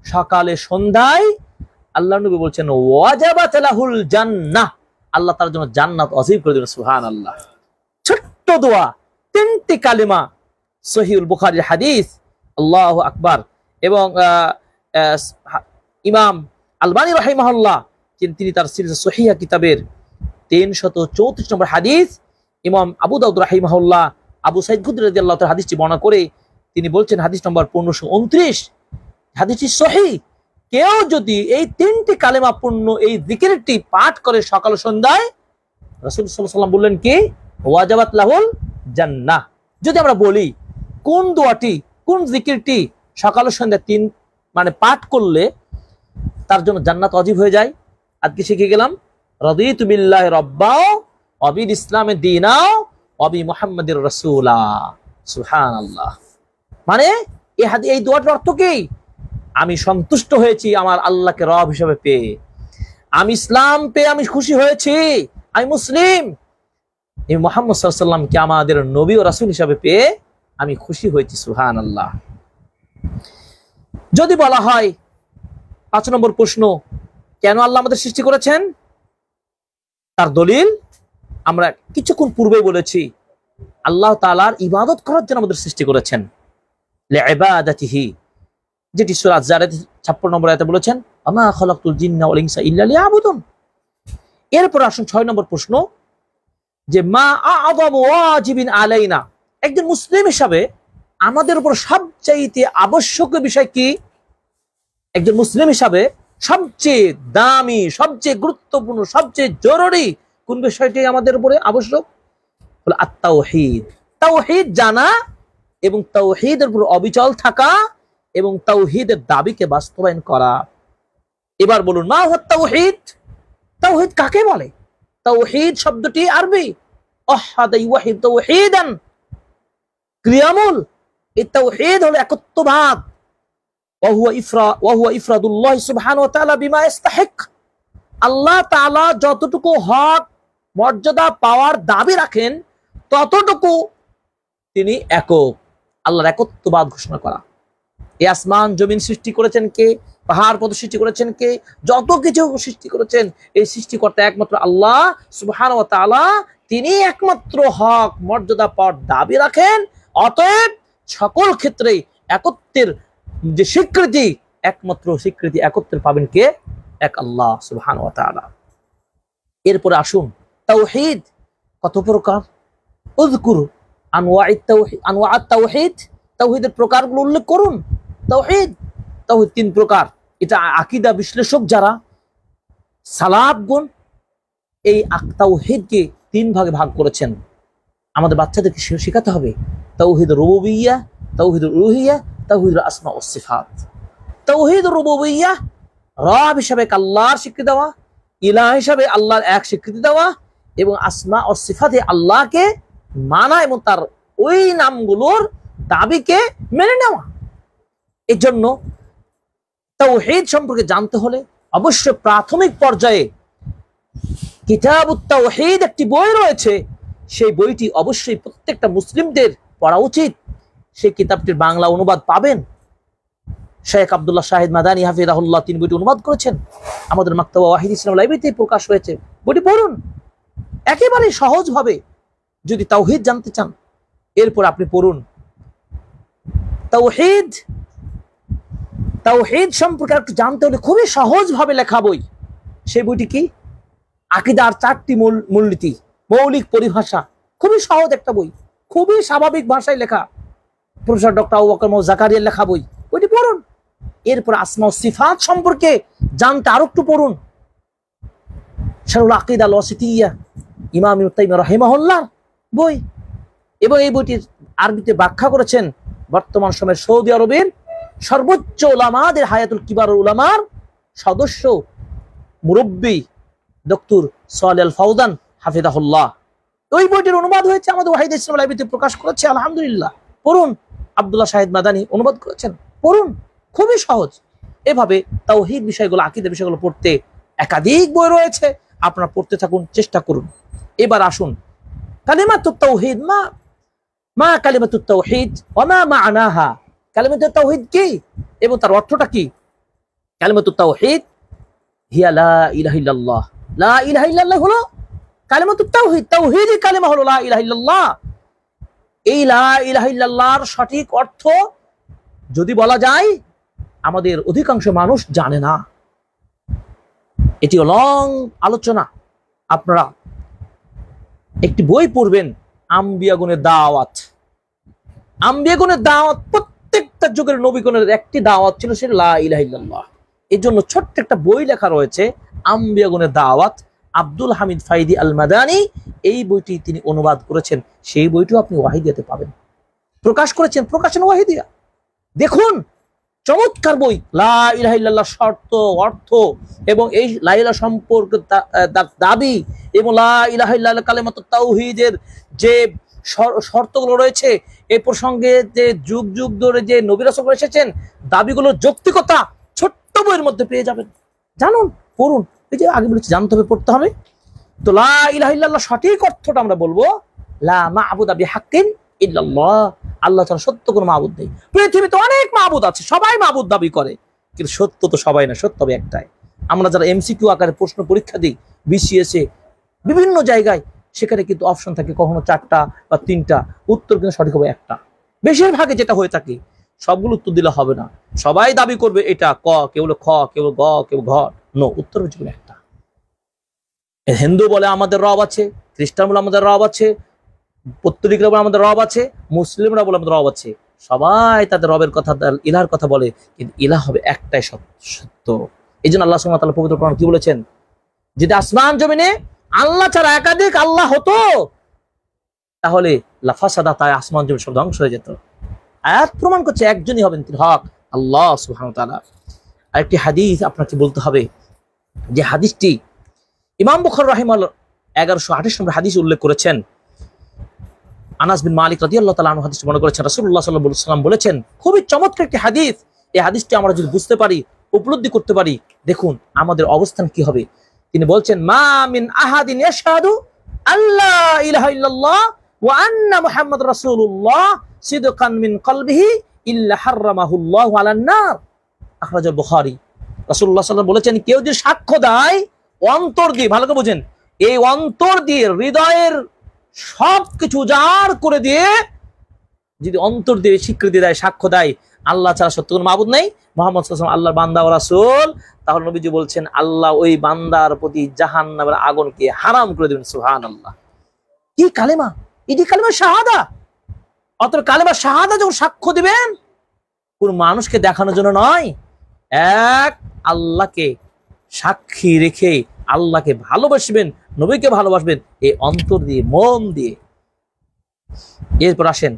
সকালে সন্ধ্যায়, আল্লাহ নবী বলছেন ওয়াজাবাত লাহুল জান্নাহ, আল্লাহ তার জন্য জান্নাত ওয়াজিব করে দিবেন। সুবহানাল্লাহ। ছোট্ট দোয়া, তিনটি কালেমা, সহিহুল বুখারীর হাদিস। আল্লাহু আকবার। এবং ইমাম আলবানী রাহিমাহুল্লাহ তিনি তার সিলসিলা সহিহা কিতাবের 334 নম্বর হাদিস, ইমাম আবু দাউদ রাহিমাহুল্লাহ আবু সাইদ খুদরি রাদিয়াল্লাহু তাআলা হাদিসটি বর্ণনা করে তিনি বলছেন, হাদিস নম্বর 1529, হাদিসটি সহিহ। কেউ যদি এই তিনটি কালেমা পূর্ণ এই জিকিরটি পাঠ করে সকাল সন্ধ্যায়, রাসূল সাল্লাল্লাহু আলাইহি ওয়াসাল্লাম বললেন কি ওয়াজাবাত লাহুল জান্নাহ। যদি আমরা বলি কোন দোয়াটি, কোন জিকিরটি সকাল সন্ধ্যা পাঠ করলে তার জন্য জান্নাত ওয়াজিব হয়ে যায়, আজকে শিখে গেলাম রাদিতু বিল্লাহি রাব্বা ওয়া বিল ইসলামি দীনা ওয়া বি মুহাম্মাদির রাসূলা। সুবহানাল্লাহ। মানে এই দোয়াটার অর্থ কি? আমি সন্তুষ্ট হয়েছি আমার আল্লাহকে রব হিসেবে পেয়ে, আমি ইসলাম পেয়ে আমি খুশি হয়েছি, আমি মুসলিম, এই মুহাম্মদ সাল্লাল্লাহু আলাইহি ওয়াসাল্লামকে আমাদের নবী ও রাসূল হিসেবে পেয়ে আমি খুশি হয়েছি। সুবহানাল্লাহ। যদি বলা হয় 5 নম্বর প্রশ্ন, কেন আল্লাহ আমাদের সৃষ্টি করেছেন? তার দলিল আমরা কিছুক্ষণ পূর্বে বলেছি, আল্লাহ তাআলার ইবাদত করার জন্য আমাদের সৃষ্টি করেছেন, লিইবাদাতিহি, যেটি সূরা আয-যারিয়াত 56 নম্বর আয়াতে বলেছেন আমা খালাকতুল জিন্না ওয়াল ইনসা ইল্লা লিয়াবুদুন। এরপর আসুন 6 নম্বর প্রশ্ন, যে মা আ'যামু ওয়াজিবিন আলাইনা, একজন মুসলিম হিসাবে আমাদের উপর সবচেয়ে আবশ্যকীয় বিষয় কি? একজন মুসলিম হিসাবে সবচেয়ে দামি, সবচেয়ে গুরুত্বপূর্ণ, সবচেয়ে জরুরি কোন বিষয়টি আমাদের উপরে আবশ্যক? বলে আত-তাওহীদ। তাওহীদ জানা এবং তাওহীদের উপর অবিচল থাকা এবং তাওহীদের দাবিকে বাস্তবায়ন করা। এবার বলুন, মা হুয়া তাওহীদ? তাওহীদ কাকে বলে? তাওহীদ শব্দটি আরবি আহাদা ইউহিদ তাওহীদান, ক্রিয়ামূল। এই তাওহীদ হলো একত্ববাদ, ওয়া হুয়া ইফরাদুল্লাহ সুবহানাহু ওয়া তাআলা বিমা ইস্তাহিক, আল্লাহ তাআলা যতটুকু হক মর্যাদা পাওয়ার দাবি রাখেন ততটুকু তিনি একক, আল্লাহর একত্ববাদ ঘোষণা করা। এই আসমান জমিন সৃষ্টি করেছেন কে? পাহাড় পর্বত সৃষ্টি করেছেন কে? যত কিছু সৃষ্টি করেছেন এই সৃষ্টিকর্তা একমাত্র আল্লাহ সুবহানাহু ওয়া তাআলা, তিনি একমাত্র হক মর্যাদা পাওয়ার দাবি রাখেন। অতএব সকল ক্ষেত্রে একত্বের যে স্বীকৃতি, একমাত্র স্বীকৃতি একত্রের পাবেন কে? এক আল্লাহ সুবহানাহু ওয়া তাআলা। এরপরে আসুন তাওহীদ কত প্রকার? উযকুর আনওয়া'আত তাওহীদ, তাওহীদের প্রকারগুলো উল্লেখ করুন। তাওহীদ 3 প্রকার। এটা আকীদা বিশ্লেষক যারা সালাফগণ এই তাওহীদকে 3 ভাগে ভাগ করেছেন। আমাদের বাচ্চাদেরকে শেখাতে হবে তাওহীদ রুবুবিয়্যা, তাওহীদ উলুহিয়্যা, তাওহীদ আসমা ওয়াস সিফাত। তাওহীদ রুবুবিয়্যা, রব হিসাবে আল্লাহর স্বীকৃতি দেওয়া, ইলাহ হিসাবে আল্লাহর এক স্বীকৃতি দেওয়া, এবং আসমা ও সিফাতে আল্লাহকে মানা এবং তার ওই নামগুলোর দাবিকে মেনে নেওয়া। এর জন্য তাওহীদ সম্পর্কে জানতে হলে অবশ্যই প্রাথমিক পর্যায়ে কিতাবুত তাওহীদ একটি বই রয়েছে, সেই বইটি অবশ্যই প্রত্যেকটা মুসলিমদের পড়া উচিত। সেই কিতাবটির বাংলা অনুবাদ পাবেন, শেখ আব্দুল্লাহ শাহিদ মাদানী হাফিজাহুল্লাহ তিনি বইটি অনুবাদ করেছেন, আমাদের মাকতাবা ওয়াহিদ ইসলাম লাইব্রেরিতে প্রকাশ হয়েছে। বইটি পড়ুন একেবারে সহজভাবে যদি তাওহীদ জানতে চান। এরপর আপনি পড়ুন তাওহীদ। তাওহীদ সম্পর্কে একটু জানতে হলে খুবই সহজভাবে লেখা বই। সেই বইটি কি? আকীদার 4টি মূলনীতি, মৌলিক পরিভাষা। খুবই সহজ একটা বই, খুবই স্বাভাবিক ভাষায় লেখা, প্রফেসর ডক্টর আবু বকর মুহাম্মদ জাকারিয়ার লেখা বই। বইটি পড়ুন। এরপর আসমা ও সিফাত সম্পর্কে জানতে আরো একটু পড়ুন শারহুল আকীদা আল ওয়াসিতিয়্যা, ইমাম ইবনে তাইমিয়্যা রাহিমাহুল্লাহ বই। এবং এই বইটির আরবিতে ব্যাখ্যা করেছেন বর্তমান সময়ের সৌদি আরবের সর্বোচ্চ উলামাদের হায়াতুল কিবারুল উলামার সদস্য মুরব্বী ডক্টর সালেহ আল ফাওজান হাফিজাহুল্লাহ, ওই বইটির অনুবাদ হয়েছে, আমাদের ওয়াহিদ ইসলাম লাইব্রেরিতে প্রকাশ করেছে, আলহামদুলিল্লাহ। পড়ুন। আব্দুল্লাহ শাহিদ মাদানী অনুবাদ করেছেন, পড়ুন, খুবই সহজ। এভাবে তাওহীদ বিষয়গুলো, আকীদা বিষয়গুলো পড়তে একাধিক বই রয়েছে, আপনারা পড়তে থাকুন, চেষ্টা করুন। এবার আসুন, কালিমাতুত তাওহীদ, মা কালিমাতুত তাওহীদ ওয়া মা মা'নাহা, কালিমাতুত তাওহীদ কি এবং তার অর্থটা কি? কালিমাতুত তাওহীদ হিয়া লা ইলাহা ইল্লাল্লাহ। লা ইলাহা ইল্লাল্লাহ হলো কালিমাতুত তাওহীদ, তাওহীদই কালিমা হলো লা ইলাহা ইল্লাল্লাহ। এই লা ইলাহা ইল্লাল্লাহর সঠিক অর্থ যদি বলা যায়, আমাদের অধিকাংশ মানুষ জানে না। এটি লং আলোচনা। আপনারা একটি বই পড়বেন, আম্বিয়াগণের দাওয়াত। আম্বিয়াগণের দাওয়াত, প্রত্যেকটা যুগের নবীগণের একটি দাওয়াত ছিল, সেটা লা ইলাহা ইল্লাল্লাহ। এর জন্য ছোট্ট একটা বই লেখা রয়েছে, আম্বিয়াগণের দাওয়াত। আব্দুল হামিদ ফাইদি আল মাদানী এই বইটি তিনি অনুবাদ করেছেন। সেই বইটিও আপনি ওয়াহিদিয়াতে পাবেন, প্রকাশ করেছেন প্রকাশন ওয়াহিদিয়া। দেখুন, চমৎকার বই। লা ইলাহা ইল্লাল্লাহ শর্ত, অর্থ এবং এই লা ইলাহা সম্পর্কে দাবি এবং লা ইলাহা ইল্লাল্লাহ কালিমাতুত তাওহীদের যে শর্তগুলো রয়েছে, এই প্রসঙ্গে যে যুগ যুগ ধরে যে নবী রাসূল এসেছেন, দাবিগুলোর যৌক্তিকতা ছোট্ট বইয়ের মধ্যে পেয়ে যাবেন। জানুন, পড়ুন। এই যে আগে বলেছি, জানতে হবে, পড়তে হবে। তো লা ইলাহা ইল্লাল্লাহ সঠিক অর্থটা আমরা বলবো, লা মা'বুদা বিহাক্কিন ইল্লাল্লাহ, আল্লাহ ছাড়া সত্য কোনো মাবুদ নেই। পৃথিবীতে অনেক মাবুদ আছে, সবাই মাবুদ দাবি করে, কিন্তু সত্য তো সবাই না, সত্য হবে একটাই। আমরা যারা এমসিকিউ আকারে প্রশ্ন পরীক্ষা দিই, বিসিএসে বিভিন্ন জায়গায়, সেখানে কিন্তু অপশন থাকে কখনো 4টা বা 3টা, উত্তর কিন্তু সঠিক হবে একটা। বেশিরভাগে যেটা হয়ে থাকে, সবগুলো উত্তর দিলে হবে না, সবাই দাবি করবে এটা ক, কেউ খ, কেউ গ, কেউ ঘ। নো, উত্তর হচ্ছে একটা। হিন্দু বলে আমাদের রব আছে, খ্রিস্টান বলে আমাদের রব আছে, পত্তলিকরা বলে আমাদের রব আছে, মুসলিমরা বলে আমাদের রব আছে। সবাই তাদের রবের কথা, ইলাহর কথা বলে, কিন্তু ইলাহ হবে একটাই সত্য। এই জন্য আল্লাহ সুবহানাহু ওয়া তাআলা পবিত্র কোরআন কি বলেছেন? যদি আসমান জমিনে আল্লাহ ছাড়া একাধিক আল্লাহ হতো, তাহলে লাফাসাদা, তাই আসমান জমিন সব ধ্বংস হয়ে যেত। আয়াত প্রমাণ করছে একজনই হবেন, তিনি হক, আল্লাহ সুবহানাহু ওয়া তাআলা। আরেকটি হাদিস আপনাকে বলতে হবে, যে হাদিসটি ইমাম বুখারী রাহিমাহুল্লাহ 1128 নম্বর হাদিস উল্লেখ করেছেন। আনাস বিন মালিক রাদিয়াল্লাহু তাআলা আনহু হাদিসটি বর্ণনা করেছেন। রাসূলুল্লাহ সাল্লাল্লাহু আলাইহি ওয়াসাল্লাম বলেছেন, খুবই চমৎকার একটি হাদিস। এই হাদিসটি আমরা যদি বুঝতে পারি, উপলব্ধি করতে পারি, দেখুন আমাদের অবস্থান কি হবে। তিনি বলছেন, মা মিন আহাদিন ইয়াশহাদু আল্লা ইলাহা ইল্লাল্লাহ ওয়া আন্না মুহাম্মাদুর রাসূলুল্লাহ সিদকান মিন কলবিহি ইল্লা হারামাহুল্লাহু আলান নার, আখরাজাল বুখারী। রাসূলুল্লাহ সাল্লাল্লাহু আলাইহি ওয়াসাল্লাম বলেছেন, কেউ যদি সাক্ষ্য দেয় অন্তর দিয়ে, ভালো করে বুঝেন, এই অন্তর দিয়ে, হৃদয়ের সবকিছু উজাড় করে দিয়ে যদি অন্তর দিয়ে স্বীকৃতি দেয়, সাক্ষ্য দেয় আল্লাহ ছাড়া সত্য কোনো মাবুদ নেই, মুহাম্মদ সাল্লাল্লাহু আলাইহি ওয়াসাল্লাম আল্লাহর বান্দা ও রাসূল, তাহলে নবীজি বলছেন আল্লাহ ওই বান্দার প্রতি জাহান্নামের আগুনকে হারাম করে দেবেন। সুবহানাল্লাহ। কি কালেমা! এটি কালেমা শাহাদা। অতএব কালেমা শাহাদা যখন সাক্ষ্য দিবেন, কোন মানুষকে দেখানোর জন্য নয়, এক আল্লাহকে সাক্ষী রেখে আল্লাহকে ভালোবাসবেন, নবীকে ভালোবাসবেন এই অন্তর দিয়ে, মন দিয়ে। এরপর আসেন,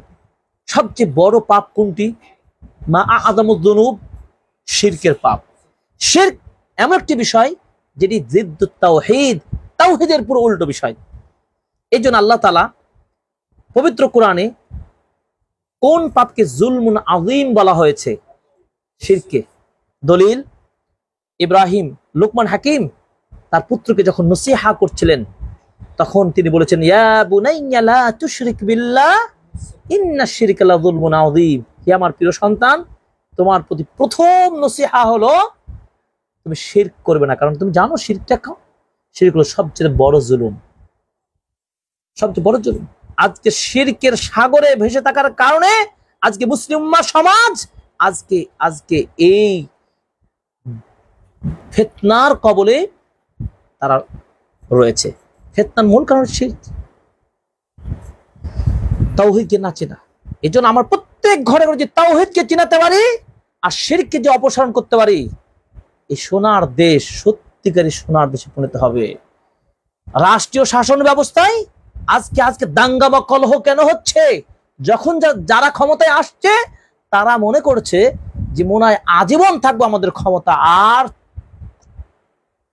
সবচেয়ে বড় পাপ কোনটি? মা আযামুয যুনুব, শিরকের পাপ। শিরক এমন একটি বিষয় যেটি জিদ্দুত তাওহীদ, তাওহীদের পুরো উল্টো বিষয়। এই জন্য আল্লাহ তাআলা পবিত্র কোরআনে কোন পাপকে জুলমুন আযীম বলা হয়েছে? শিরকে। দলিল, ইব্রাহিম লুকমান হাকিম তার পুত্রকে যখন নসিহা করছিলেন, তখন তিনি বলেছেন, ইয়া বুনাইয়া লা তুশরিক বিল্লাহ ইন্নাশ শিরকা লাযুলমুন আযীম। হে আমার প্রিয় সন্তান, তোমার প্রতি প্রথম নসিহা হলো তুমি শিরক করবে না, কারণ তুমি জানো শিরকটা শিরক হলো সবচেয়ে বড় জুলুম, সবচেয়ে বড় জুলুম। আজকে শিরকের সাগরে ভেসে থাকার কারণে আজকে মুসলিম উম্মাহ সমাজ আজকে এই ফিতনার কবলে তারা রয়েছে। ফিতনার মূল কারণ শিরক, তাওহীদকে না চেনা। এই জন্য আমার প্রত্যেক ঘরে ঘরে যে তাওহীদকে চিনাতে পারি আর শিরককে যে অপসারণ করতে পারি, এই সোনার দেশ সত্যিকারী সোনার দেশে পরিণত হবে। রাষ্ট্রীয় শাসন ব্যবস্থায় আজকে দাঙ্গা বা কলহ কেন হচ্ছে? যখন যারা ক্ষমতায় আসছে তারা মনে করছে যে মনে হয় আজীবন থাকবো আমাদের ক্ষমতা, আর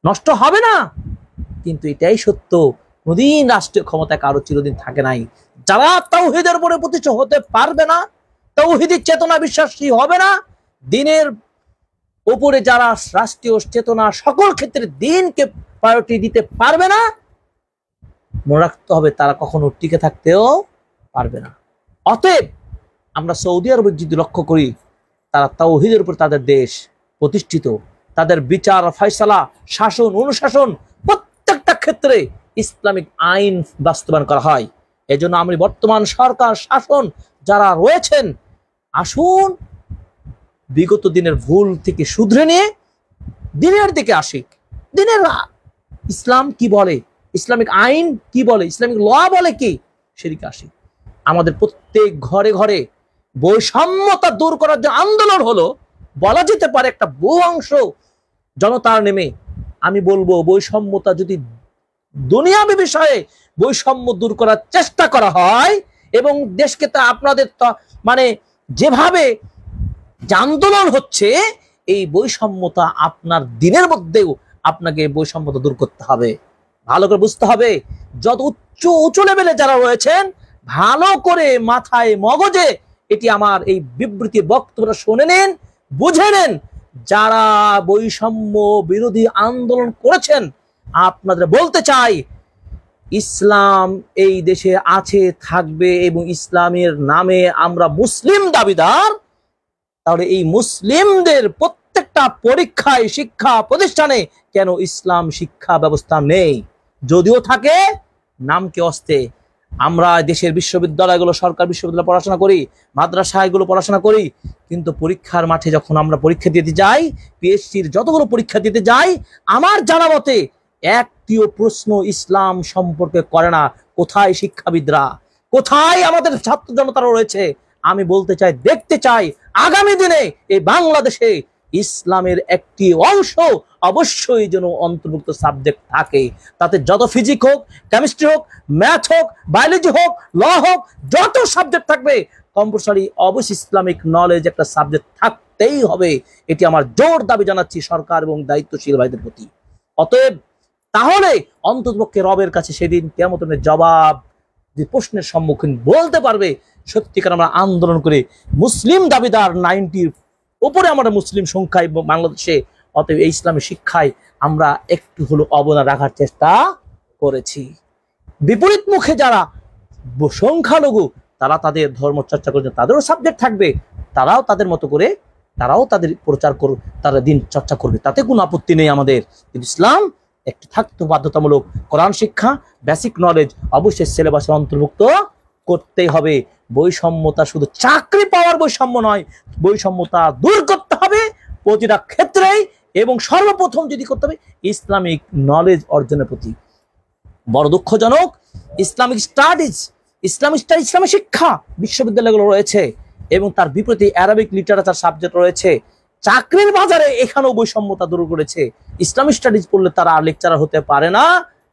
নষ্ট হবে না, কিন্তু এটাই সত্য, কোনদিন রাষ্ট্রীয় ক্ষমতায় কারো চিরদিন থাকে নাই। যারা তাওহীদের উপরে প্রতিষ্ঠিত হতে পারবে না, তাওহীদের চেতনা বিশ্বাসী হবে না, দিনের উপরে যারা রাষ্ট্রীয় চেতনা সকল ক্ষেত্রে দিনকে প্রায়োরিটি দিতে পারবে না, মনে রাখতে হবে তারা কখনো টিকে থাকতেও পারবে না। অতএব আমরা সৌদি আরবের যদি লক্ষ্য করি, তারা তাওহীদের উপর তাদের দেশ প্রতিষ্ঠিত, তাদের বিচার ফয়সালা শাসন অনুশাসন প্রত্যেকটা ক্ষেত্রে ইসলামিক আইন বাস্তবায়ন করা হয়। এজন্য আমি বর্তমান সরকার শাসন যারা রয়েছেন, আসুন বিগত দিনের ভুল থেকে শুধরে নিয়ে দিনের দিকে আসি। দিনের ইসলাম কি বলে, ইসলামিক আইন কি বলে, ইসলামিক ল বলে কি, সেদিকে আসি। আমাদের প্রত্যেক ঘরে ঘরে বৈষম্যতা দূর করার যে আন্দোলন হলো, বলা যেতে পারে একটা বহু অংশ জনতার নেমে। আমি বলবো বৈষম্যতা যদি দুনিয়াবী বিষয়ে বৈষম্য দূর করার চেষ্টা করা হয় এবং দেশকে তা আপনাদের মানে যেভাবে যে আন্দোলন হচ্ছে, এই বৈষম্যতা আপনার দিনের মধ্যেও আপনাকে বৈষম্যতা দূর করতে হবে। ভালো করে বুঝতে হবে, যত উঁচু লেভেলে যারা রয়েছেন, ভালো করে মাথায় মগজে এটি আমার এই বিবৃতি বক্তব্য শুনে নেন, বুঝে নেন। যারা বৈষম্য বিরোধী আন্দোলন করেছেন, আপনাদের বলতে চাই, ইসলাম এই দেশে আছে, থাকবে, এবং ইসলামের নামে আমরা মুসলিম দাবিদার। তাহলে এই মুসলিমদের প্রত্যেকটা পরীক্ষায় শিক্ষা প্রতিষ্ঠানে কেন ইসলাম শিক্ষা ব্যবস্থা নেই? যদিও থাকে নামকে অস্তে। আমরা দেশের বিশ্ববিদ্যালয়গুলো, সরকার বিশ্ববিদ্যালয় পড়াশোনা করি, মাদ্রাসাগুলো পড়াশোনা করি, কিন্তু পরীক্ষার মাঠে যখন আমরা পরীক্ষা দিতে যাই, পিএইচডির যতগুলো পরীক্ষা দিতে যাই, আমার জানা মতে একটিও প্রশ্ন ইসলাম সম্পর্কে করে না। কোথায় শিক্ষাবিদরা, কোথায় আমাদের ছাত্র জনতারা রয়েছে? আমি বলতে চাই, দেখতে চাই আগামী দিনে এই বাংলাদেশে ইসলামের একটি অংশ অবশ্যই যেন অন্তর্ভুক্ত সাবজেক্ট থাকে। তাতে যত ফিজিক্স হোক, কেমিস্ট্রি হোক, ম্যাথ হোক, বায়োলজি হোক, ল হোক, যত সাবজেক্ট থাকবে কম্পালসারি অবশ্যই ইসলামিক নলেজ একটা সাবজেক্ট থাকতেই হবে। এটি আমার জোর দাবি জানাচ্ছি সরকার এবং দায়িত্বশীল ভাইদের প্রতি। অতএব তাহলে অন্ততপক্ষে রবের কাছে সেদিন কিয়ামতের জবাব যে প্রশ্নের সম্মুখীন বলতে পারবে, সত্যিকার আমরা আন্দোলন করে মুসলিম দাবিদার 90 উপরে আমরা মুসলিম সংখ্যায় বাংলাদেশে। অতএব এই ইসলামী শিক্ষায় আমরা একটু হলো অবদান রাখার চেষ্টা করেছি। বিপরীত মুখে যারা সংখ্যালঘু, তারা তাদের ধর্ম চর্চা করছে, তাদেরও সাবজেক্ট থাকবে, তারাও তাদের মতো করে তারাও তাদের প্রচার করবে, তারা দিন চর্চা করবে, তাতে কোনো আপত্তি নেই আমাদের। কিন্তু ইসলাম একটি থাকতো বাধ্যতামূলক কোরআন শিক্ষা, বেসিক নলেজ অবশ্যই সিলেবাসে অন্তর্ভুক্ত করতেই হবে। বৈষম্যতা শুধু চাকরি পাওয়ার বৈষম্য নয়, বৈষম্যতা দূর করতে হবে প্রতিটা ক্ষেত্রেই, এবং সর্বপ্রথম যদি করতে হবে ইসলামিক নলেজ অর্জনের প্রতি। বড় দুঃখজনক, ইসলামিক স্টাডিজ, ইসলামী শিক্ষা বিশ্ববিদ্যালয়গুলো রয়েছে এবং তার বিপরীতে অ্যারাবিক লিটারেচার সাবজেক্ট রয়েছে। চাকরির বাজারে এখানেও বৈষম্যতা দূর করেছে। ইসলামিক স্টাডিজ পড়লে তারা আর লেকচারার হতে পারে না,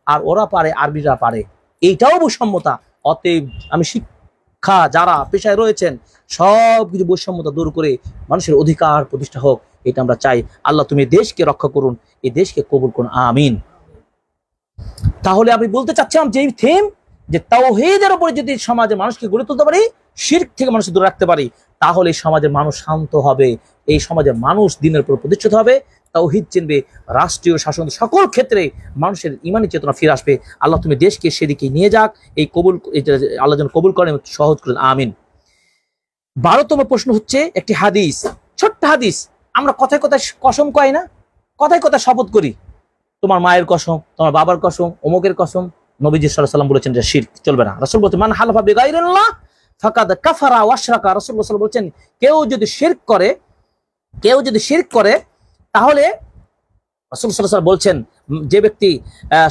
আর ওরা পারে, আরবিরা পারে, এইটাও বৈষম্যতা। অতএব আমি শিক্ষা যারা পেশায় রয়েছেন, সব কিছু বৈষম্যতা দূর করে মানুষের অধিকার প্রতিষ্ঠা হোক, এটা আমরা চাই। আল্লাহ তুমি দেশকে রক্ষা করুন, এই দেশকে কবুল করুন, আমিন। তাহলে আমি বলতে চাচ্ছিলাম যে থিম, যে তাওহীদের উপরে যদি সমাজের মানুষকে গড়ে তুলতে পারি, শিরক থেকে মানুষ দূরে রাখতে পারি, তাহলে এই সমাজের মানুষ শান্ত হবে, এই সমাজের মানুষ দিনের উপর প্রতিষ্ঠিত হবে, তাওহীদ চিনবে, রাষ্ট্রীয় শাসন সকল ক্ষেত্রে মানুষের ইমানি চেতনা ফিরে আসবে। আল্লাহ তুমি দেশকে সেদিকে নিয়ে যাক, এই কবুল আল্লাহ যেন কবুল করেন, সহজ করেন, আমিন। 12তম প্রশ্ন হচ্ছে একটি হাদিস, ছোট্ট হাদিস। আমরা কথায় কথায় কসম কই না, কথায় কথায় শপথ করি, তোমার মায়ের কসম, তোমার বাবার কসম, অমুকের কসম। নবীজি সাল্লাল্লাহু আলাইহি ওয়াসাল্লাম বলেছেন যে শিরক চলবে না। রাসূল বলেছেন মান হালাফা বিগাইরিল্লাহ ফাকাদ কাফারা ওয়া আশরাকা। রাসূল সাল্লাল্লাহু আলাইহি ওয়াসাল্লাম বলেছেন কেউ যদি শিরক করে তাহলে রাসূল সাল্লাল্লাহু আলাইহি ওয়াসাল্লাম বলছেন যে ব্যক্তি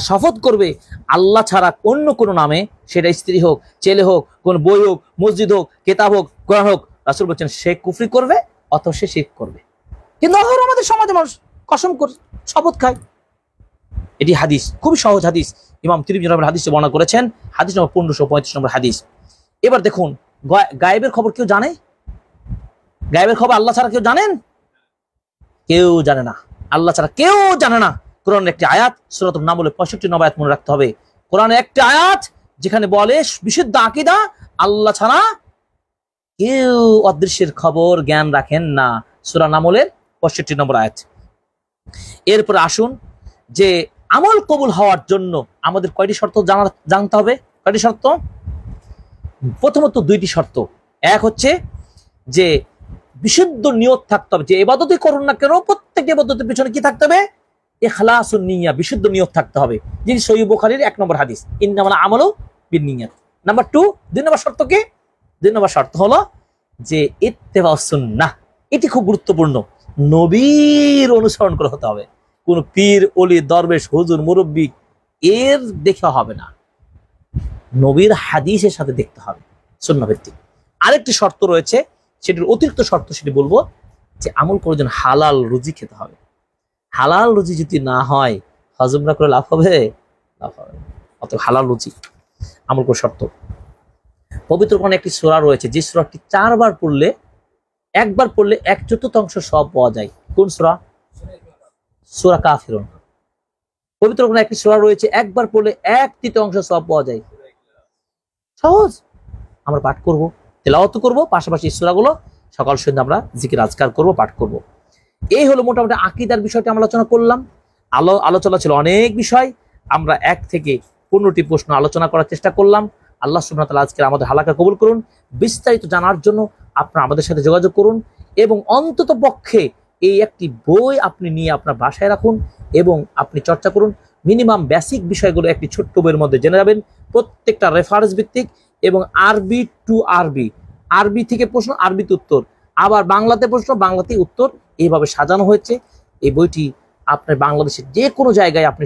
শপথ করবে আল্লাহ ছাড়া অন্য কোনো নামে, সেটা স্ত্রী হোক, ছেলে হোক, কোন বই হোক, মসজিদ হোক, কিতাব হোক, কোরআন হোক, রাসূল বলছেন সে কুফরি করবে অথবা সে শিরক করবে। কিন্তু আমাদের সমাজে মানুষ কসম করে শপথ খায়। এটি হাদিস, খুবই সহজ হাদিস, ইমাম তিরমিজি রাহিমাহুল্লাহ হাদিসে বর্ণনা করেছেন, হাদিস নম্বর 1535 নম্বর হাদিস। এবার দেখুন, গায়েবের খবর কেউ জানে? গায়েবের খবর আল্লাহ ছাড়া কেউ জানেন? কেউ জানে না, আল্লাহ ছাড়া কেউ জানে না। কোরআনের একটি আয়াত, সূরাতুন নামলের 65 নম্বর আয়াত মনে রাখতে হবে। কোরআনের একটি আয়াত যেখানে বলে বিশুদ্ধ আকীদা, আল্লাহ ছাড়া কেউ অদৃশ্যের খবর জ্ঞান রাখেন না, সূরা নামলের 65 নম্বর আয়াত। এরপরে আসুন যে আমল কবুল হওয়ার জন্য আমাদের কয়টি শর্ত জানতে হবে। কয়টি শর্ত? প্রথমত 2টি শর্ত। এক হচ্ছে যে বিশুদ্ধ নিয়ত থাকতে হবে, যে ইবাদতই করুন না কেন প্রত্যেকটি ইবাদতের পিছনে কি থাকতে হবে? ইখলাসুন নিয়্যা, বিশুদ্ধ নিয়ত থাকতে হবে, যিনি সহিহ বুখারীর 1 নম্বর হাদিস, ইন্নামাল আমালু বিন্নিয়াত। নাম্বার 2, 2 নম্বর শর্ত কি? 2 নম্বর শর্ত হলো যে ইত্তেবাউস সুন্নাহ। এটি খুব গুরুত্বপূর্ণ, নবীর অনুসরণ করে হতে হবে। কোন পীর, ওলি, দরবেশ, হুজুর, মুরব্বী এর দেখে হবে না, নবীর হাদিসের সাথে দেখতে হবে, সুন্নাহ ভিত্তিক। আরেকটি শর্ত রয়েছে, সেটির অতিরিক্ত শর্ত, সেটি বলবো যে আমল করার জন্য হালাল রুজি খেতে হবে। হালাল রুজি যদি না হয় হজম না করে লাভ হবে? লাভ হবে। অত হালাল রুজি আমল করার শর্ত। পবিত্র কোরআনে একটি সূরা রয়েছে, যে সূরাটি 4 বার পড়লে, একবার পড়লে 1/4 সওয়াব পাওয়া যায়। কোন সূরা? সূরা কাফিরুন। পবিত্র কোরআনে একটি সূরা রয়েছে, একবার পড়লে 1/3 সওয়াব পাওয়া যায়। সহজ, আমরা পাঠ করব, তেলাওয়াত করব, পাশাপাশি সূরাগুলো সকাল সন্ধ্যা আমরা জিকির আজকার করব, পাঠ করব। এই হলো মোটামুটি আকীদার বিষয়টি আমরা আলোচনা করলাম। আলোচনা ছিল অনেক বিষয়, আমরা 1 থেকে 15টি প্রশ্ন আলোচনা করার চেষ্টা করলাম। আল্লাহ সুবহানাহু ওয়া তাআলা আজকে আমাদের হালাকা কবুল করুন। বিস্তারিত জানার জন্য আপনারা আমাদের সাথে যোগাযোগ করুন, এবং অন্তত পক্ষে এই একটি বই আপনি নিয়ে আপনার বাসায় রাখুন এবং আপনি চর্চা করুন। মিনিমাম বেসিক বিষয়গুলো একটি ছোট্ট বইয়ের মধ্যে জেনে যাবেন, প্রত্যেকটা রেফারেন্স ভিত্তিক, এবং আরবি টু আরবি, আরবি থেকে প্রশ্ন, আরবিতে উত্তর, আবার বাংলাতে প্রশ্ন, বাংলাতে উত্তর, এইভাবে সাজানো হয়েছে। এই বইটি আপনার বাংলাদেশের যে কোনো জায়গায় আপনি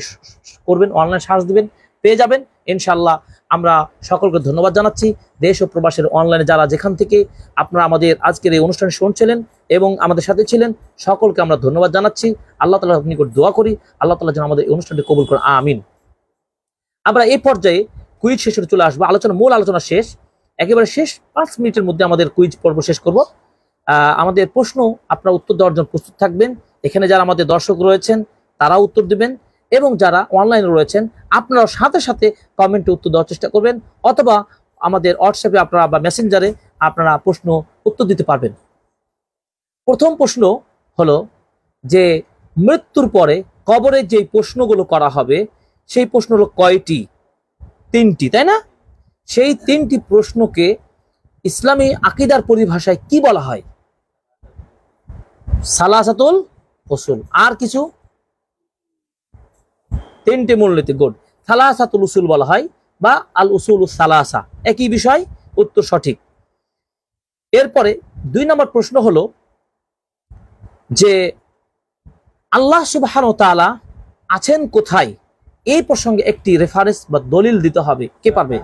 করবেন, অনলাইন সার্চ দিবেন, পেয়ে যাবেন ইনশাআল্লাহ। আমরা সকলকে ধন্যবাদ জানাচ্ছি, দেশ ও প্রবাসের অনলাইনে যারা যেখান থেকে আপনারা আমাদের আজকের এই অনুষ্ঠান শুনছিলেন এবং আমাদের সাথে ছিলেন, সকলকে আমরা ধন্যবাদ জানাচ্ছি। আল্লাহ তাআলার নিকট দোয়া করি আল্লাহ তাআলা যেন আমাদের এই অনুষ্ঠানটি কবুল করেন, আমিন। আমরা এই পর্যায়ে কুইজ শেষে চলে আসবো। মূল আলোচনা শেষ, একেবারে শেষ 5 মিনিটের মধ্যে আমাদের কুইজ পর্ব শেষ করব। আমাদের প্রশ্ন আপনারা উত্তর দেওয়ার জন্য প্রস্তুত থাকবেন। এখানে যারা আমাদের দর্শক রয়েছেন তারাও উত্তর দিবেন, এবং যারা অনলাইনে রয়েছেন আপনারাও সাথে সাথে কমেন্টে উত্তর দেওয়ার চেষ্টা করবেন, অথবা আমাদের হোয়াটসঅ্যাপে আপনারা বা মেসেঞ্জারে আপনারা প্রশ্ন উত্তর দিতে পারবেন। প্রথম প্রশ্ন হলো যে মৃত্যুর পরে কবরে যে প্রশ্নগুলো করা হবে সেই প্রশ্ন হলো কয়টি? 3টি, তাই না? সেই 3টি প্রশ্নকে ইসলামী আকীদার পরিভাষায় কি বলা হয়? সালাসাতুল উসুল। আর কিছু? 3টে মূলনীতি। গুড, সালাসাতুল উসুল বলা হয়, বা আল উসুলুস সালাসা, একই বিষয়, উত্তর সঠিক। এরপরে 2 নম্বর প্রশ্ন হলো যে আল্লাহ সুবহানাহু ওয়া তাআলা আছেন কোথায়? এই প্রসঙ্গে একটি রেফারেন্স বা দলিল দিতে হবে। কে পারবে?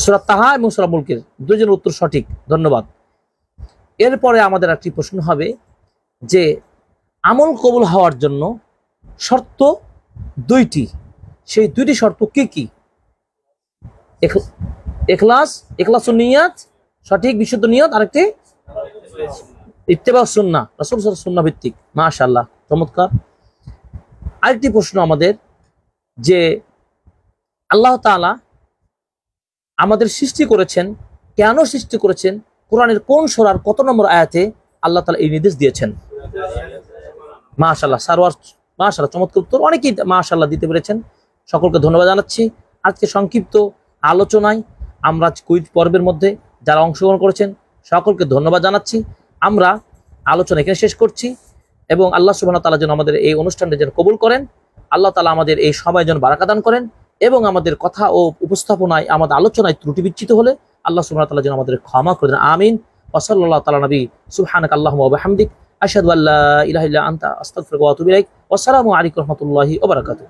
সূরা তাহা এবং সূরা মুলকের 2 জনের উত্তর সঠিক, ধন্যবাদ। এরপরে আমাদের একটি প্রশ্ন হবে যে আমল কবুল হওয়ার জন্য শর্ত 2টি, সেই 2টি শর্ত কি কি? ইখলাসুন নিয়াত, সঠিক বিশুদ্ধ নিয়ত, আরেকটি ইত্তেবাউস সুন্নাহ, রাসূল সাল্লাল্লাহু আলাইহি ওয়াসাল্লাম ভিত্তিক। মাশাআল্লাহ, চমৎকার। আরেকটি প্রশ্ন আমাদের যে আল্লাহ তাআলা আমাদের সৃষ্টি করেছেন, কেন সৃষ্টি করেছেন, কোরআনের কোন সূরার কত নম্বর আয়াতে আল্লাহ তাআলা এই নির্দেশ দিয়েছেন? মাশাআল্লাহ, সারওয়ার, মাশাআল্লাহ, চমৎকার উত্তর, অনেকেই মাশাআল্লাহ দিতে পেরেছেন, সকলকে ধন্যবাদ জানাচ্ছি। আজকে সংক্ষিপ্ত আলোচনায় আমরা কুইজ পর্বের মধ্যে যারা অংশগ্রহণ করেছেন সকলকে ধন্যবাদ জানাচ্ছি। আমরা আলোচনা এখানে শেষ করছি, এবং আল্লাহ সুবহানাহু ওয়া তাআলা যেন আমাদের এই অনুষ্ঠানটি যেন কবুল করেন, আল্লাহ তাআলা আমাদের এই সবাই যেন বারাকা দান করেন, এবং আমাদের কথা ও উপস্থাপনায়, আমাদের আলোচনায় ত্রুটি বিচ্যুত হলে আল্লাহ সুবহানাহু ওয়া তাআলা যেন আমাদের ক্ষমা করে দেন, আমিন। ওয়া সাল্লাল্লাহু তাআলা নবী সুবহানাকা আল্লাহুম্মা ওয়া বিহামদিক আশহাদু আল্লা ইলাহা ইল্লা আনতা আস্তাগফিরুকা ওয়া আতুবু ইলাইক। ওয়া আসসালামু আলাইকুম ওয়া রাহমাতুল্লাহি ওয়া বারাকাতুহু।